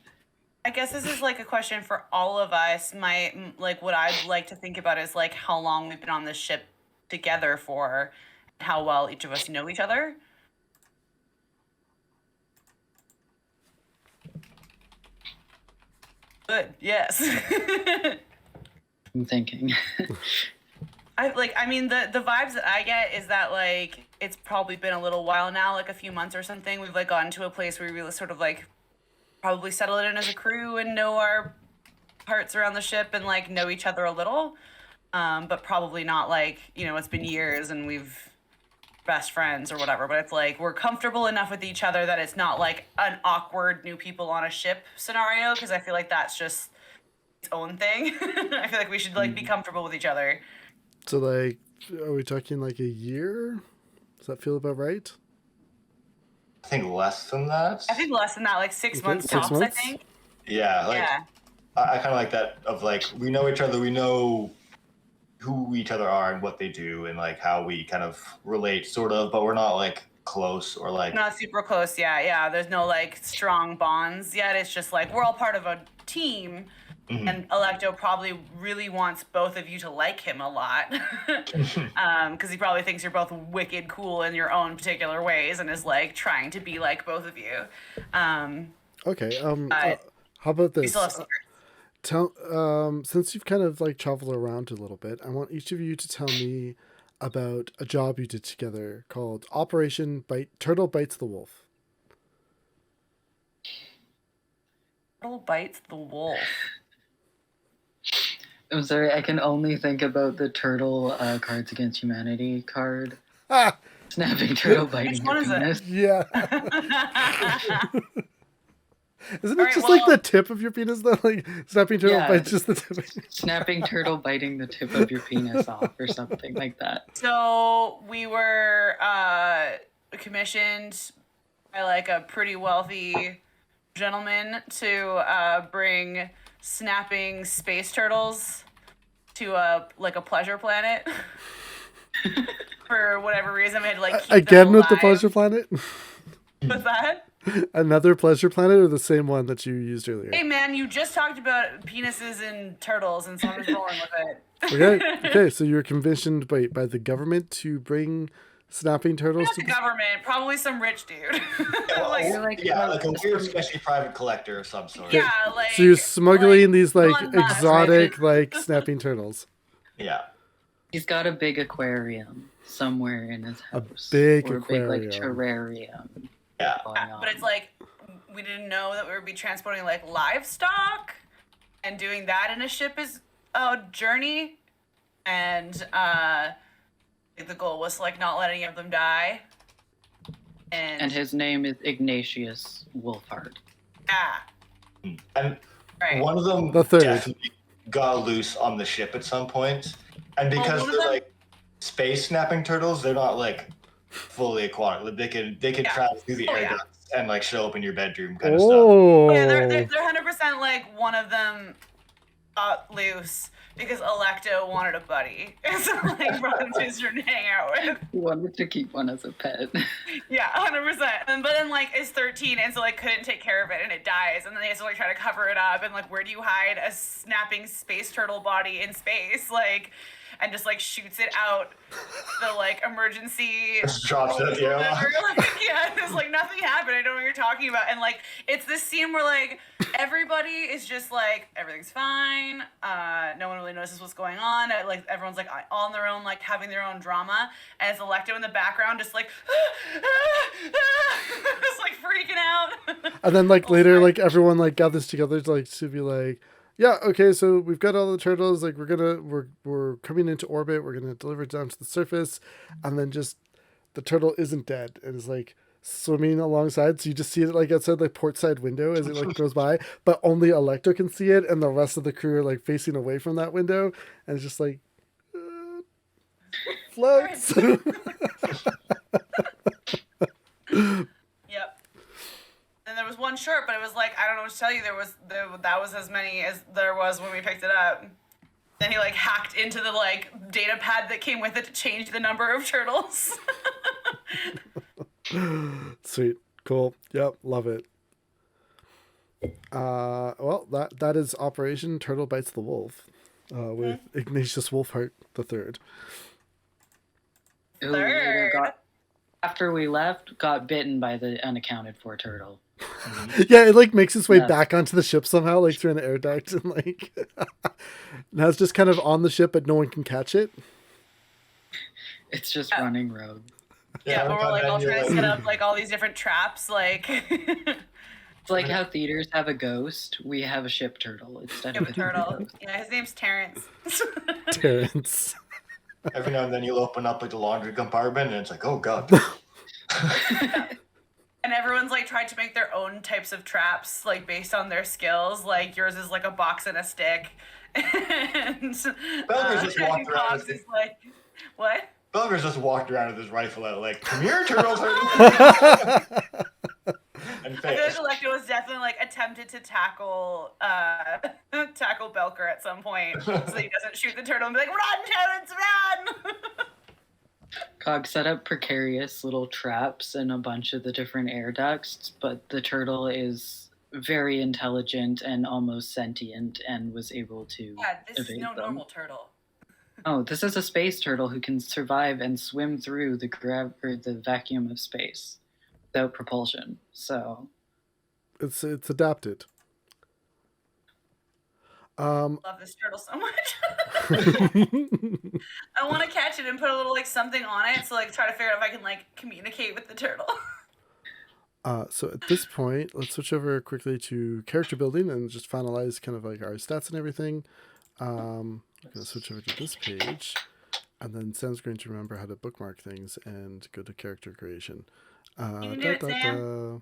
I guess this is like a question for all of us. What I'd like to think about is like how long we've been on this ship together for, how well each of us know each other. Good. Yes. I'm thinking. I mean the vibes that I get is that like it's probably been a little while now, like a few months or something. We've like gotten to a place where we really sort of like probably settled in as a crew and know our parts around the ship and like know each other a little. But probably not like, it's been years and we've best friends or whatever, but it's like we're comfortable enough with each other that it's not like an awkward new people on a ship scenario, because I feel like that's just its own thing. I feel like we should like be comfortable with each other. So, like, are we talking like a year? Does that feel about right? I think less than that. I think less than that, like 6 Okay, months 6 tops, I months? think. Yeah, like Yeah. I kind of like that of like we know each other, we know who each other are and what they do and like how we kind of relate, sort of, but we're not like close or like Not super close, yeah. There's no like strong bonds yet. It's just like we're all part of a team. And Electo probably really wants both of you to like him a lot, because he probably thinks you're both wicked cool in your own particular ways and is like trying to be like both of you. Okay. But How about we this? still have secrets. Since you've kind of like traveled around a little bit, I want each of you to tell me about a job you did together called Operation Turtle Bites the Wolf. Turtle bites the wolf. I'm sorry, I can only think about the turtle Cards Against Humanity card. Ah, Snapping turtle biting one your is it? penis. yeah. Isn't it Alright, just like the well- tip of your penis though? Like snapping turtle Yeah. bites just the tip. Snapping turtle biting the tip of your penis off or something like that. So we were commissioned by like a pretty wealthy gentleman to bring snapping space turtles to a pleasure planet. For whatever reason, we had to like keep Again them with the alive. pleasure planet? What's that? Another pleasure planet or the same one that you used earlier? Hey man, you just talked about penises and turtles, and so I'm just rolling with it. Okay, so you were commissioned by the government to bring snapping turtles Not to the government, probably some rich dude. Like, You're like, yeah, well, like a weird, especially private collector of some sort. yeah, like. So you're smuggling these like Elon Musk, exotic right? like snapping turtles. Yeah. he's got a big aquarium somewhere in his house. big or a big like aquarium. terrarium. Yeah. going Yeah, but on. it's like we didn't know that we would be transporting like livestock, and doing that in a ship is a journey, and the goal was to like not let any of them die. And his name is Ignatius Wolfhard. yeah, And right. one of them The third. definitely got loose on the ship at some point. And because one of they're them- like space snapping turtles, they're not like fully aquatic. Like, they can Yeah. travel through the Oh, air yeah. ducts and like show up in your bedroom kind of stuff. Oh, Yeah, they're 100% like one of them got loose because Electo wanted a buddy, and so like brought him to his room to hang out with. He wanted to keep one as a pet. Yeah, 100%. But then like is 13 and so like couldn't take care of it and it dies, and then they have to like try to cover it up, and like where do you hide a snapping space turtle body in space? Like, and just like shoots it out the like emergency. Just drops it at the airlock. Like, yeah, it's like nothing happened. I don't know what you're talking about. And like it's this scene where like everybody is just like everything's fine. No one really notices what's going on. Like everyone's like all on their own, like having their own drama. And it's Electo in the background, just like just like freaking out. and then like Oh, later, sorry. like everyone like gathers together to be like, yeah, okay, so we've got all the turtles. Like we're coming into orbit. We're gonna deliver it down to the surface, and then just the turtle isn't dead and is like swimming alongside. So you just see it like outside the port side window as it like goes by, but only Electo can see it, and the rest of the crew are like facing away from that window, and it's just like floats. Yep. And there was one shirt, but it was like I don't know what to tell you. That was as many as there was when we picked it up. Then he like hacked into the like data pad that came with it to change the number of turtles. Sweet, cool, yep, love it. Well, that is Operation Turtle Bites the Wolf, with Ignatius Wolfhart the Third. Who later Third. after we left, got bitten by the unaccounted for turtle. Yeah, it like makes its way Yeah. back onto the ship somehow, like through an air duct, and like now it's just kind of on the ship, but no one can catch it. It's just running rogue. Yeah, but we're like and all you're trying to set up like all these different traps, like It's like how theaters have a ghost, we have a ship turtle instead of a a turtle. ghost. Yeah, his name's Terrence. Terrence. every now and then you'll open up like the laundry compartment, and it's like, oh god. And everyone's like tried to make their own types of traps, like based on their skills. Like yours is like a box and a stick, and Belger's just walked around Cogs with is like, what? Belger's just walked around with his rifle out, like, come here, turtles. And I feel like Electo was definitely like attempted to tackle tackle Belker at some point, so that he doesn't shoot the turtle and be like, "Run, Terrence, run!" Cog set up precarious little traps in a bunch of the different air ducts, but the turtle is very intelligent and almost sentient and was able to Yeah, this is evade no them. normal turtle. Oh, this is a space turtle who can survive and swim through the vacuum of space without propulsion. So It's adapted. Love this turtle so much. I want to catch it and put a little like something on it, so like try to figure out if I can like communicate with the turtle. So at this point, let's switch over quickly to character building and just finalize kind of like our stats and everything. I'm going to switch over to this page, and then Sam's going to remember how to bookmark things and go to character creation. You can do it, Sam.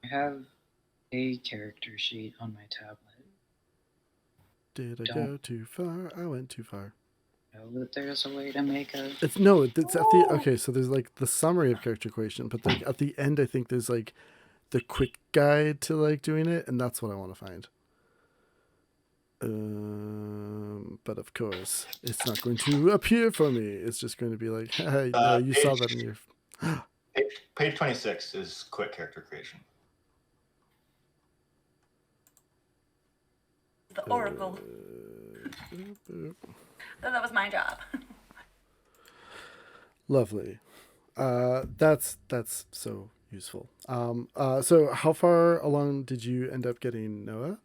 I have a character sheet on my tablet. Did I go too far? I went too far. Know that there's a way to make a. It's at the okay. So there's like the summary of character creation, but like at the end, I think there's like the quick guide to like doing it, and that's what I want to find. But of course, it's not going to appear for me. It's just going to be like, hey, you saw that in your. Page 26 is quick character creation. The Oracle. That was my job. Lovely. That's so useful. So how far along did you end up getting, Noah?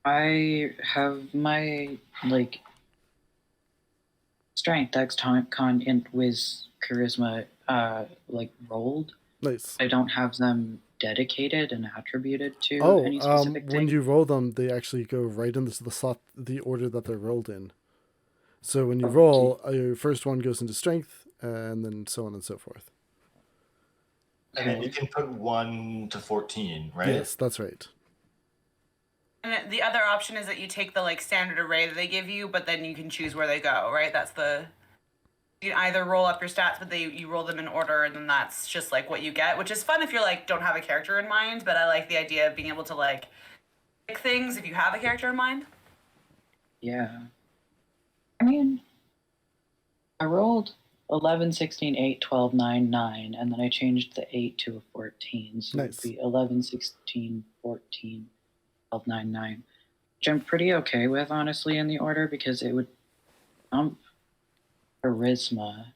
I have my like strength, dex, con, int, whiz, charisma, like rolled. Nice. I don't have them dedicated and attributed to any Oh, specific when thing. you roll them, they actually go right into the slot, the order that they're rolled in. So when you roll, your first one goes into strength, and then so on and so forth. And then you can put 1 to 14, right? Yes, that's right. And the other option is that you take the like standard array that they give you, but then you can choose where they go, right? That's the you can either roll up your stats, but you roll them in order, and then that's just like what you get, which is fun if you're like don't have a character in mind. But I like the idea of being able to like pick things if you have a character in mind. Yeah. I mean, I rolled 11, 16, 8, 12, 9, 9, and then I changed the 8 to a 14. So Nice. it would be 11, 16, 14, 12, 9, 9. Which I'm pretty okay with, honestly, in the order, because it would bump charisma,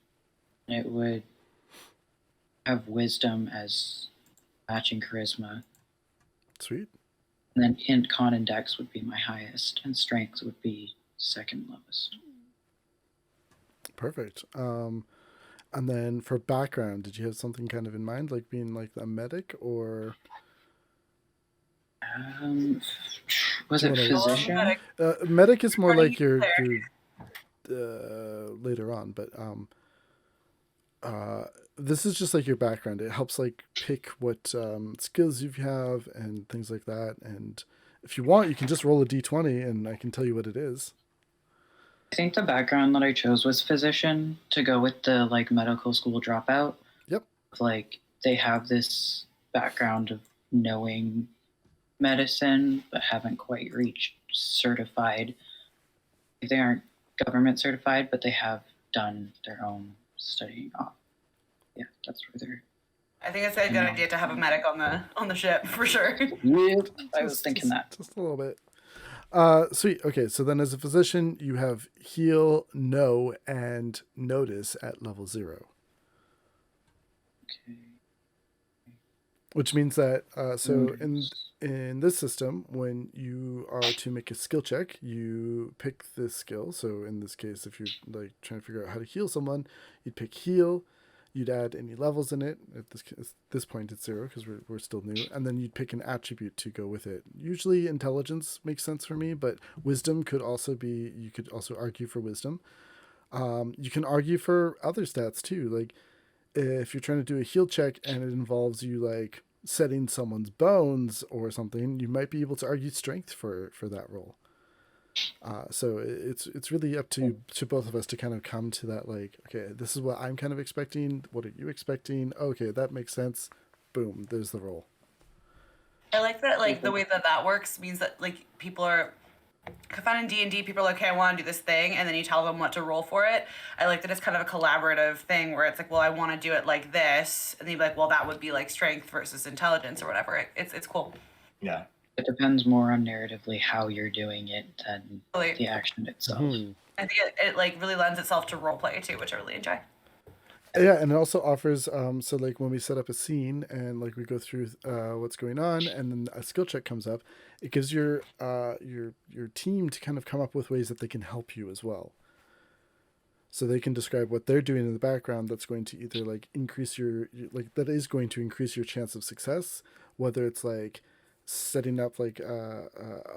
and it would have wisdom as matching charisma. Sweet. And then int, con, and dex would be my highest, and strength would be second lowest. Perfect. And then for background, did you have something kind of in mind, like being like a medic, or Was it physician? medic is more Or like your cleric. later on, but this is just like your background. It helps like pick what skills you have and things like that. And if you want, you can just roll a d20 and I can tell you what it is. I think the background that I chose was physician to go with the like medical school dropout. Yep. Like they have this background of knowing medicine but haven't quite reached certified. They aren't government certified, but they have done their own studying off. Yeah, that's where they're. I think it's a good idea to have a medic on the ship for sure. Yep, I was thinking that. Just a little bit. Sweet. Okay, so then as a physician, you have heal, know, and notice at level 0. Okay. which means that so Bonus. in this system, when you are to make a skill check, you pick this skill. So in this case, if you're like trying to figure out how to heal someone, you'd pick heal. You'd add any levels in it. At this point, it's 0 because we're still new, and then you'd pick an attribute to go with it. Usually, intelligence makes sense for me, but wisdom could also be. You could also argue for wisdom. You can argue for other stats too. Like if you're trying to do a heal check and it involves you like setting someone's bones or something, you might be able to argue strength for that role. So it's really up to both of us to kind of come to that like, okay, this is what I'm kind of expecting. What are you expecting? Okay, that makes sense. Boom, there's the role. I like that, like the way that that works means that like people are. I found in D&D, people are like, okay, I want to do this thing, and then you tell them what to roll for it. I like that it's kind of a collaborative thing where it's like, well, I want to do it like this, and then you'd be like, well, that would be like strength versus intelligence or whatever. It's cool. Yeah. It depends more on narratively how you're doing it than Really. the action itself. I think it like really lends itself to role play too, which I really enjoy. Yeah, and it also offers so like when we set up a scene and like we go through what's going on, and then a skill check comes up, it gives your team to kind of come up with ways that they can help you as well. So they can describe what they're doing in the background that's going to either like increase like that is going to increase your chance of success, whether it's like setting up like a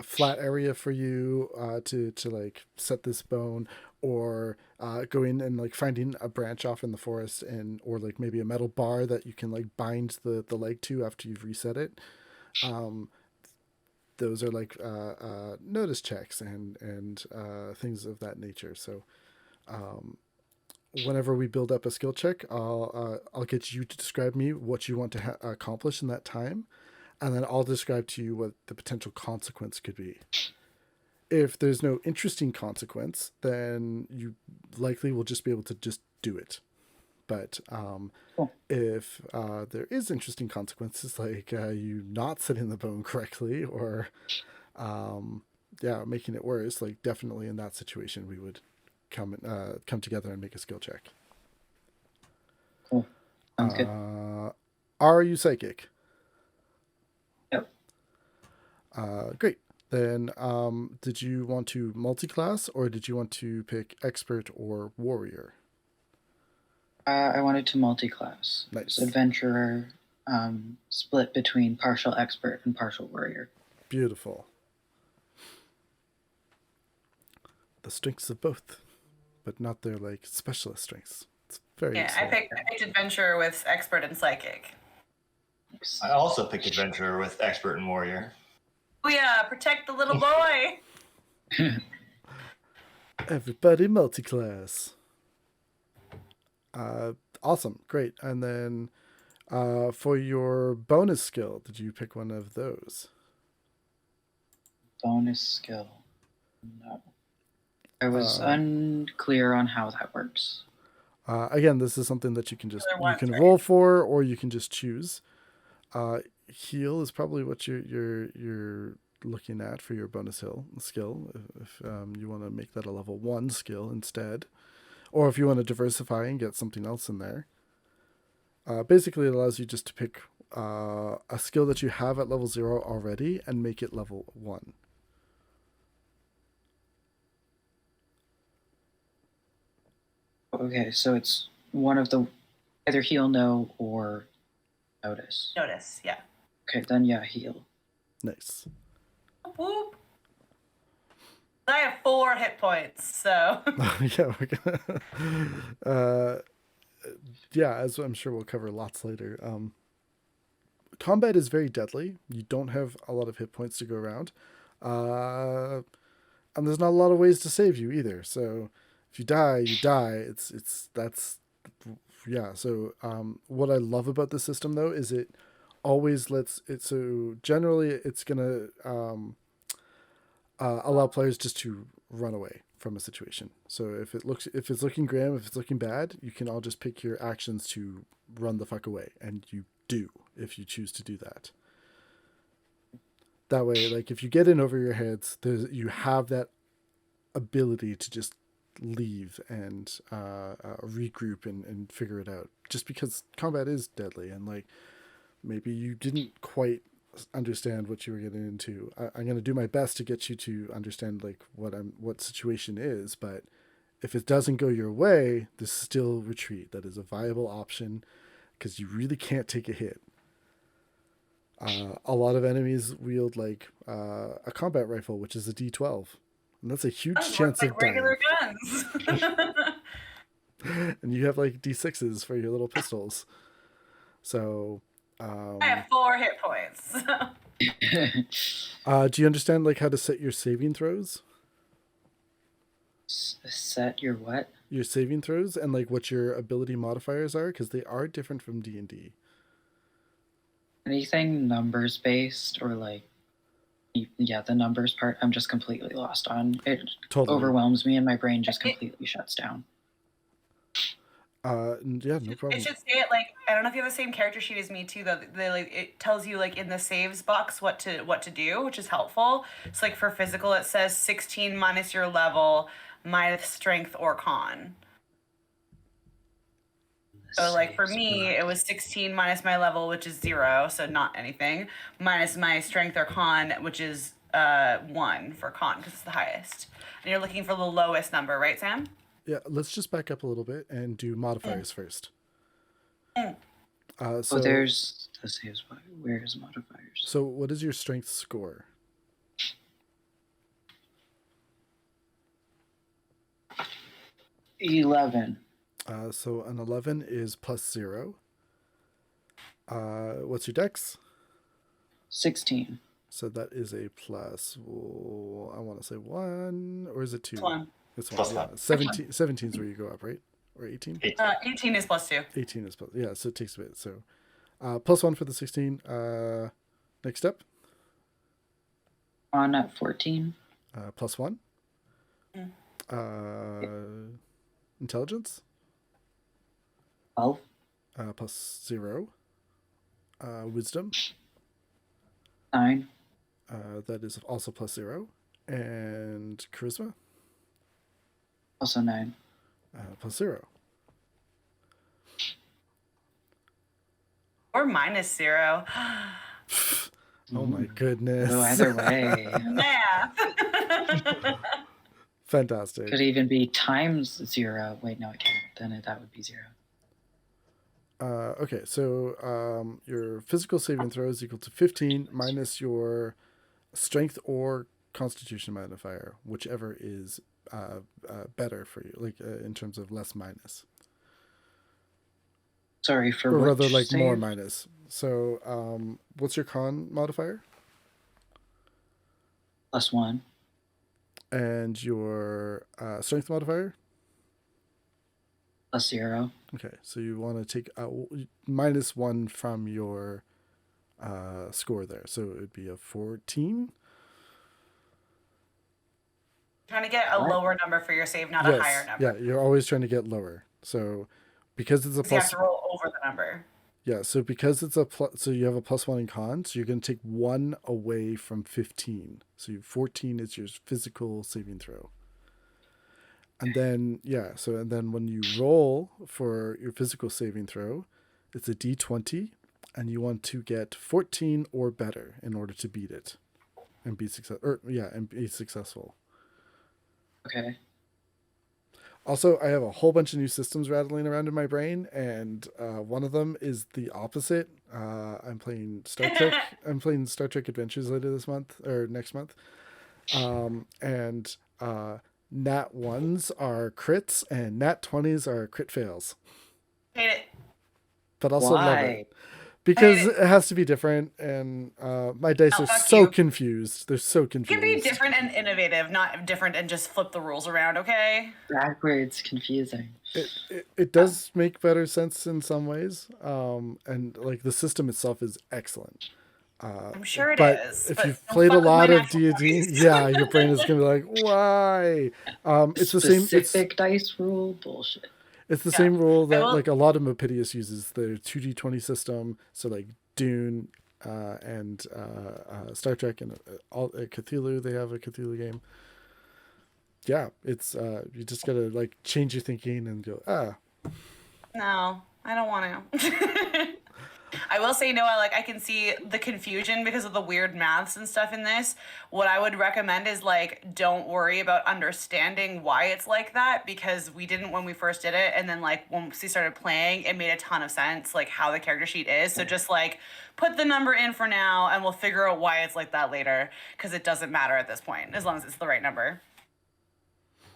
flat area for you to like set this bone, or going and like finding a branch off in the forest, and or like maybe a metal bar that you can like bind the leg to after you've reset it. Those are like notice checks and things of that nature. So whenever we build up a skill check, I'll get you to describe me what you want to accomplish in that time, and then I'll describe to you what the potential consequence could be. If there's no interesting consequence, then you likely will just be able to just do it. But if there is interesting consequences, like you not setting the bone correctly, or making it worse, like definitely in that situation we would come together and make a skill check. Cool. Sounds good. Are you psychic? Yep. Great. Then did you want to multi-class, or did you want to pick expert or warrior? I wanted to multi-class. Nice. Adventurer, split between partial expert and partial warrior. Beautiful. The strengths of both, but not their like specialist strengths. It's very I picked adventurer with expert and psychic. I also picked adventurer with expert and warrior. Oh yeah, protect the little boy. Everybody multi-class. Awesome, great. And then for your bonus skill, did you pick one of those? Bonus skill. No. I was unclear on how that works. Again, this is something that you can roll for, or you can just choose. Heal is probably what you're looking at for your bonus skill. If you want to make that a level 1 skill instead, or if you want to diversify and get something else in there. Basically, it allows you just to pick a skill that you have at level 0 already and make it level 1. Okay, so it's one of the either heal, know, or notice. Notice, yeah. Okay, then yeah, heal. Nice. Whoop. I have 4 hit points, so. Yeah, we're gonna. As I'm sure we'll cover lots later. Combat is very deadly. You don't have a lot of hit points to go around, and there's not a lot of ways to save you either. So if you die, you die. So what I love about the system though is it always lets it. So generally, it's gonna allow players just to run away from a situation. So if it's looking grim, if it's looking bad, you can all just pick your actions to run the fuck away, and you do if you choose to do that. That way, like if you get in over your heads, you have that ability to just leave and regroup and figure it out. Just because combat is deadly, and like maybe you didn't quite understand what you were getting into. I'm going to do my best to get you to understand like what situation is, but if it doesn't go your way, there's still retreat. That is a viable option because you really can't take a hit. A lot of enemies wield like a combat rifle, which is a D12, and that's a huge Those chance look of like regular dying. guns. And you have like D6s for your little pistols. So, I have 4 hit points. do you understand like how to set your saving throws? Set your what? Your saving throws and like what your ability modifiers are, because they are different from D&D. Anything numbers based or like, yeah, the numbers part, I'm just completely lost on. It Totally. overwhelms me and my brain just completely shuts down. Yeah, no problem. It should say it like, I don't know if you have the same character sheet as me too, though. Like it tells you like in the saves box what to do, which is helpful. So like for physical, it says 16 minus your level, minus strength or con. So like for me, it was 16 minus my level, which is 0, so not anything, minus my strength or con, which is 1 for con because it's the highest. And you're looking for the lowest number, right, Sam? Yeah, let's just back up a little bit and do modifiers first. So there's the saves. Where's modifiers? So what is your strength score? 11. So an 11 is +0. What's your dex? 16. So that is a plus, I want to say 1, or is it 2? It's 1. It's 1, Plus yeah. 1. 17 is where you go up, right? Or 18? 18 is +2. 18 is plus, yeah, so it takes a bit. So +1 for the 16. Next up? On at 14. +1. Intelligence? 12. +0. Wisdom? 9. That is also +0. And charisma? Also 9. +0. Or -0. Oh my goodness. So either way. Math. Fantastic. Could even be times 0. Wait, no, it can't. Then that would be 0. Okay, so your physical saving throw is equal to 15 minus your strength or constitution modifier, whichever is better for you, like in terms of less minus. Sorry, for or which rather like save? more minus. So what's your con modifier? +1. And your strength modifier? +0. Okay, so you want to take out -1 from your score there. So it would be a 14. Trying to get a What? lower number for your save, not a higher number. Yeah, you're always trying to get lower. So because it's a Because you have plus, to roll over the number. yeah. So because it's a plus, so you have a +1 in con. So you're going to take 1 away from 15. So 14 is your physical saving throw. And then and then when you roll for your physical saving throw, it's a D20, and you want to get 14 or better in order to beat it, and be successful. Okay. Also, I have a whole bunch of new systems rattling around in my brain, and one of them is the opposite. I'm playing Star Trek. I'm playing Star Trek Adventures later this month or next month, and Nat 1s are crits and Nat 20s are crit fails. Hate it. But also love Why? it. Because it has to be different, and my dice are fuck so you. confused. They're so You confused. can be different and innovative, not different and just flip the rules around, okay? Backwards confusing. It does make better sense in some ways, and like the system itself is excellent. I'm sure it But is. if but you've don't played a fuck with my lot of natural D&D, voice. yeah, your brain is gonna be like, why? It's the same. Specific dice rule bullshit. It's the same rule that will- like a lot of Mopidius uses, the 2D20 system. So like Dune and Star Trek and all Cthulhu, they have a Cthulhu game. Yeah, it's you just gotta like change your thinking and go No, I don't want to. I will say, Noah, like I can see the confusion because of the weird maths and stuff in this. What I would recommend is like don't worry about understanding why it's like that because we didn't when we first did it, and then like once we started playing, it made a ton of sense like how the character sheet is. So just like put the number in for now, and we'll figure out why it's like that later because it doesn't matter at this point as long as it's the right number.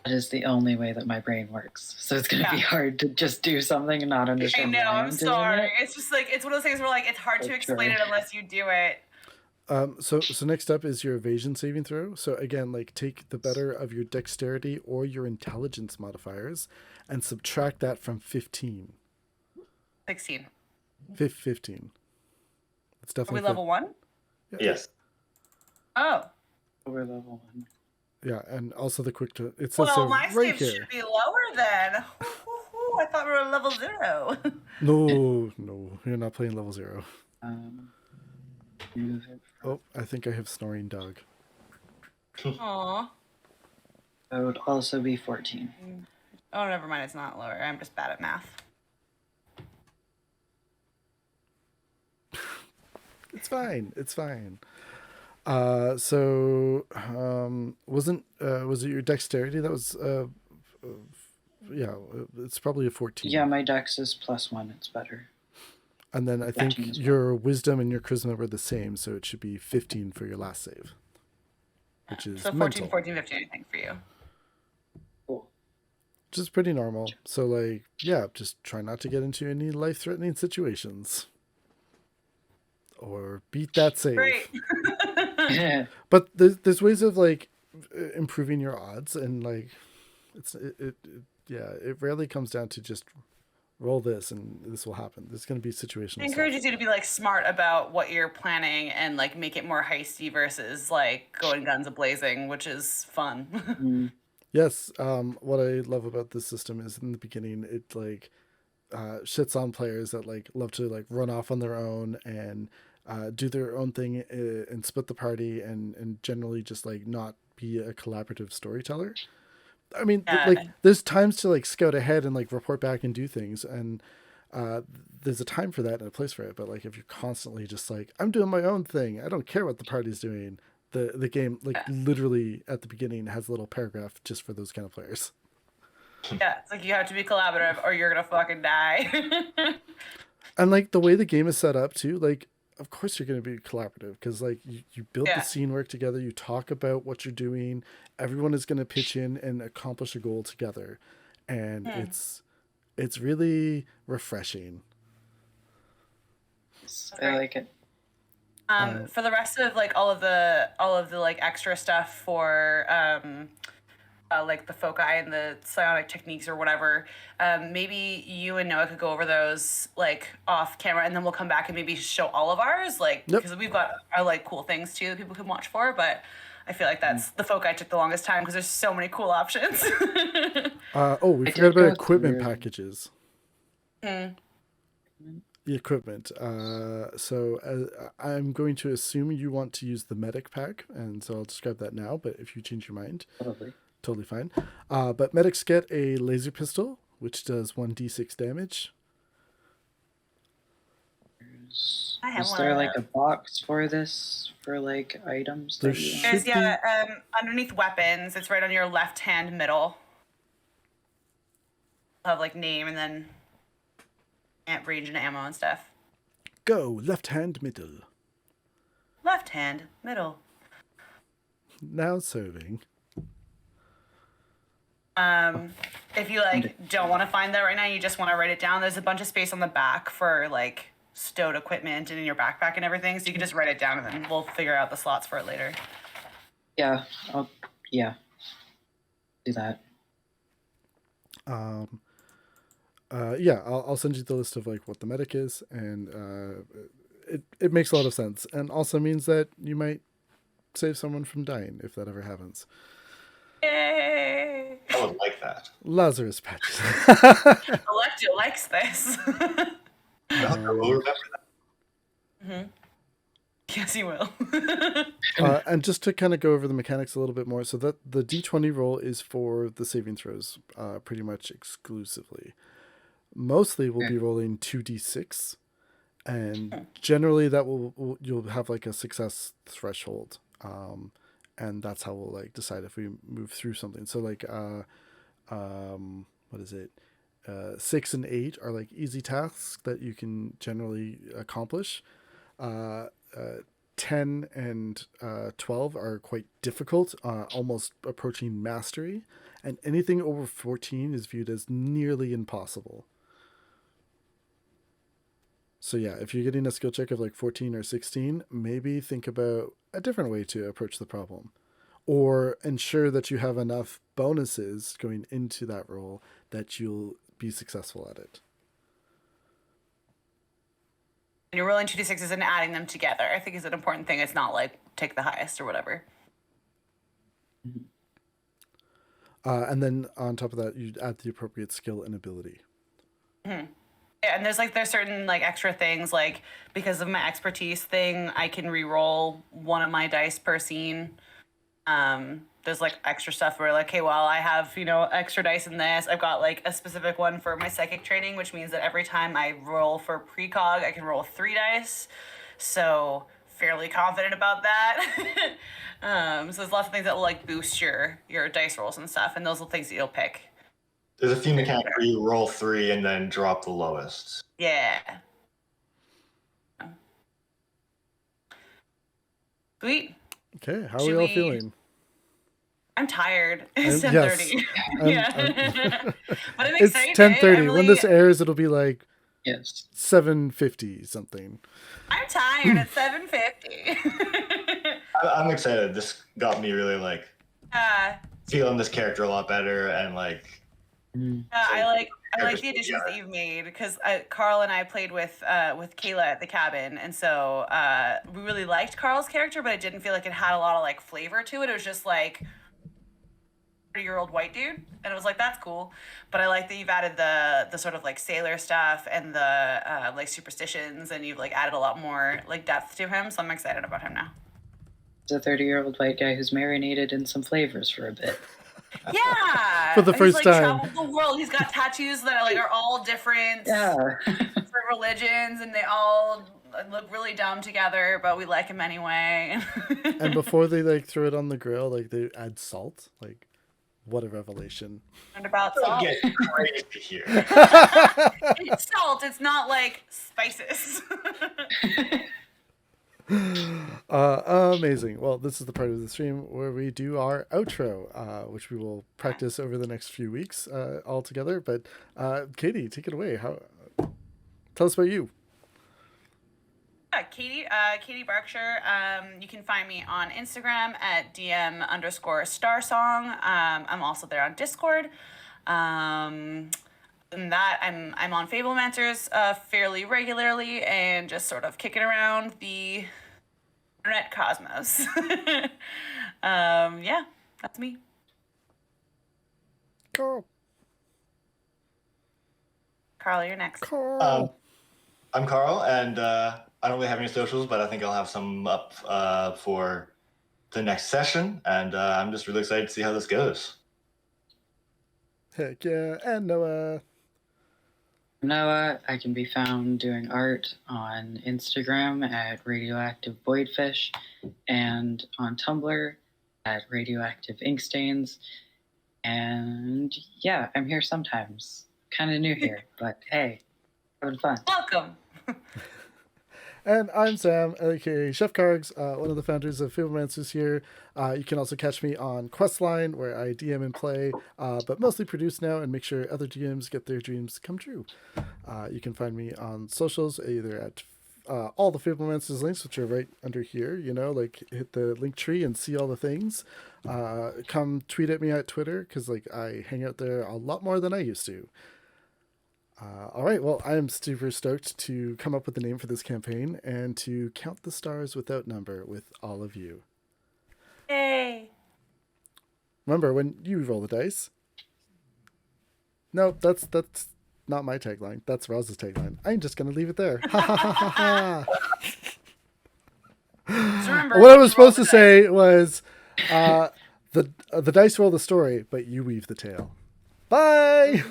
That is the only way that my brain works. So it's going to be Yeah. hard to just do something and not I understand know, why I'm doing sorry. it. It's just like it's one of those things where like it's hard to That's explain true. it unless you do it. So next up is your evasion saving throw. So again, like take the better of your dexterity or your intelligence modifiers and subtract that from 15. 16. 15. It's Are definitely we level 1? Yes. Oh. Over level 1. Yeah, and also the quick to it says Well, so my right save here. should be lower then. I thought we were level 0. No, you're not playing level 0. Move it. Oh, I think I have snoring dog. Aw. That would also be 14. Oh, never mind. It's not lower. I'm just bad at math. It's fine. It's fine. Was it your dexterity that was yeah, it's probably a 14. Yeah, my dex is +1. It's better. And then I think 14 as well. your wisdom and your charisma were the same, so it should be 15 for your last save. Which is So 14, mental. 14, 15, I think, for you. Cool. Which is pretty normal. So like, yeah, just try not to get into any life-threatening situations. Or beat that save. Great. But there's ways of like improving your odds, and like it rarely comes down to just roll this and this will happen. There's going to be situational It stuff. encourages you to be like smart about what you're planning and like make it more heisty versus like going guns a blazing, which is fun. Yes, what I love about this system is in the beginning it like shits on players that like love to like run off on their own and do their own thing and split the party and generally just like not be a collaborative storyteller. I mean, like there's times to like scout ahead and like report back and do things, and there's a time for that and a place for it. But like if you're constantly just like I'm doing my own thing, I don't care what the party's doing. The game like literally at the beginning has a little paragraph just for those kind of players. Yeah, it's like you have to be collaborative or you're gonna fucking die. And like the way the game is set up too, like of course you're going to be collaborative because like you build the scene work together, you talk about what you're doing, everyone is going to pitch in and accomplish a goal together, and it's really refreshing. I like it. For the rest of like all of the like extra stuff for like the foci and the psionic techniques or whatever, maybe you and Noah could go over those like off camera, and then we'll come back and maybe show all of ours, like because we've got our like cool things too that people can watch for. But I feel like that's the foci took the longest time because there's so many cool options. We forgot about equipment packages. The equipment. I'm going to assume you want to use the medic pack, and so I'll describe that now. But if you change your mind, totally fine. But medics get a laser pistol, which does 1d6 damage. Is there like a box for this for like items? There's underneath weapons. It's right on your left hand middle. Have like name and then range and ammo and stuff. Go left hand middle. Left hand middle. Now serving. If you like don't want to find that right now, you just want to write it down. There's a bunch of space on the back for like stowed equipment and in your backpack and everything, so you can just write it down and then we'll figure out the slots for it later. Yeah, do that. I'll send you the list of like what the medic is, and it makes a lot of sense, and also means that you might save someone from dying if that ever happens. Yay! I would like that. Lazarus patches. Electio likes this. I will remember that. Yes, he will. And just to kind of go over the mechanics a little bit more, so that the D20 roll is for the saving throws, pretty much exclusively. Mostly we'll be rolling 2d6, and generally that you'll have like a success threshold, and that's how we'll like decide if we move through something. So like what is it, 6 and 8 are like easy tasks that you can generally accomplish. uh, uh, 10 and 12 are quite difficult, almost approaching mastery, and anything over 14 is viewed as nearly impossible. So yeah, if you're getting a skill check of like 14 or 16, maybe think about a different way to approach the problem, or ensure that you have enough bonuses going into that roll that you'll be successful at it. And you're rolling 2d6s and adding them together, I think, is an important thing. It's not like take the highest or whatever. And then on top of that, you add the appropriate skill and ability. Yeah, and there's certain like extra things, like because of my expertise thing, I can re-roll one of my dice per scene. There's like extra stuff where like, okay, well, I have, extra dice in this. I've got like a specific one for my psychic training, which means that every time I roll for precog, I can roll 3 dice. So fairly confident about that. So there's lots of things that will like boost your dice rolls and stuff, and those are things that you'll pick. There's a few mechanics where you roll 3 and then drop the lowest. Yeah. Sweet. Okay, how Should are we all we- feeling? I'm tired. It's Yes. 10:30. Yeah. But I'm It's excited. 10:30. When this airs, it'll be like Yes. 7:50 something. I'm tired at 7:50. I'm excited. This got me really like feeling this character a lot better, and like I like the Characters additions together. that you've made, because Carl and I played with Kayla at the cabin, and so we really liked Carl's character, but it didn't feel like it had a lot of like flavor to it. It was just like 30-year-old white dude, and it was like, that's cool. But I like that you've added the sort of like sailor stuff and the like superstitions, and you've like added a lot more like depth to him. So I'm excited about him now. He's a 30-year-old white guy who's marinated in some flavors for a bit. Yeah, For the first he's, time. traveled the world. He's got tattoos that are all different for religions, and they all look really dumb together, but we like him anyway. And before they like throw it on the grill, like they add salt. Like, what a revelation! And about don't salt. get crazy here. It's salt. It's not like spices. Amazing. Well, this is the part of the stream where we do our outro, which we will practice over the next few weeks all together. But Katie, take it away. Tell us about you. Katie Berkshire. You can find me on Instagram at DM_starsong. I'm also there on Discord. And that I'm on Fablemanters fairly regularly, and just sort of kicking around the internet cosmos. Yeah, that's me. Carl. Carl, you're next. Carl. I'm Carl, and I don't really have any socials, but I think I'll have some up for the next session, and I'm just really excited to see how this goes. Heck yeah. And Noah. Noah, I can be found doing art on Instagram at Radioactive Voidfish, and on Tumblr at Radioactive Inkstains. And yeah, I'm here sometimes. Kind of new here, but hey, having fun. Welcome. And I'm Sam, aka Chef Kargs, one of the founders of Fablemanters here. You can also catch me on Questline, where I DM and play, but mostly produce now and make sure other DMs get their dreams come true. You can find me on socials, either at all the Fablemanters links, which are right under here. Like hit the link tree and see all the things. Come tweet at me at Twitter, because I hang out there a lot more than I used to. All right, well, I am super stoked to come up with the name for this campaign and to count the stars without number with all of you. Yay. Remember, when you roll the dice... No, that's not my tagline. That's Roz's tagline. I'm just going to leave it there. Ha ha ha ha ha. So remember, What I when was you roll supposed the to say was, the dice roll the story, but you weave the tale. Bye!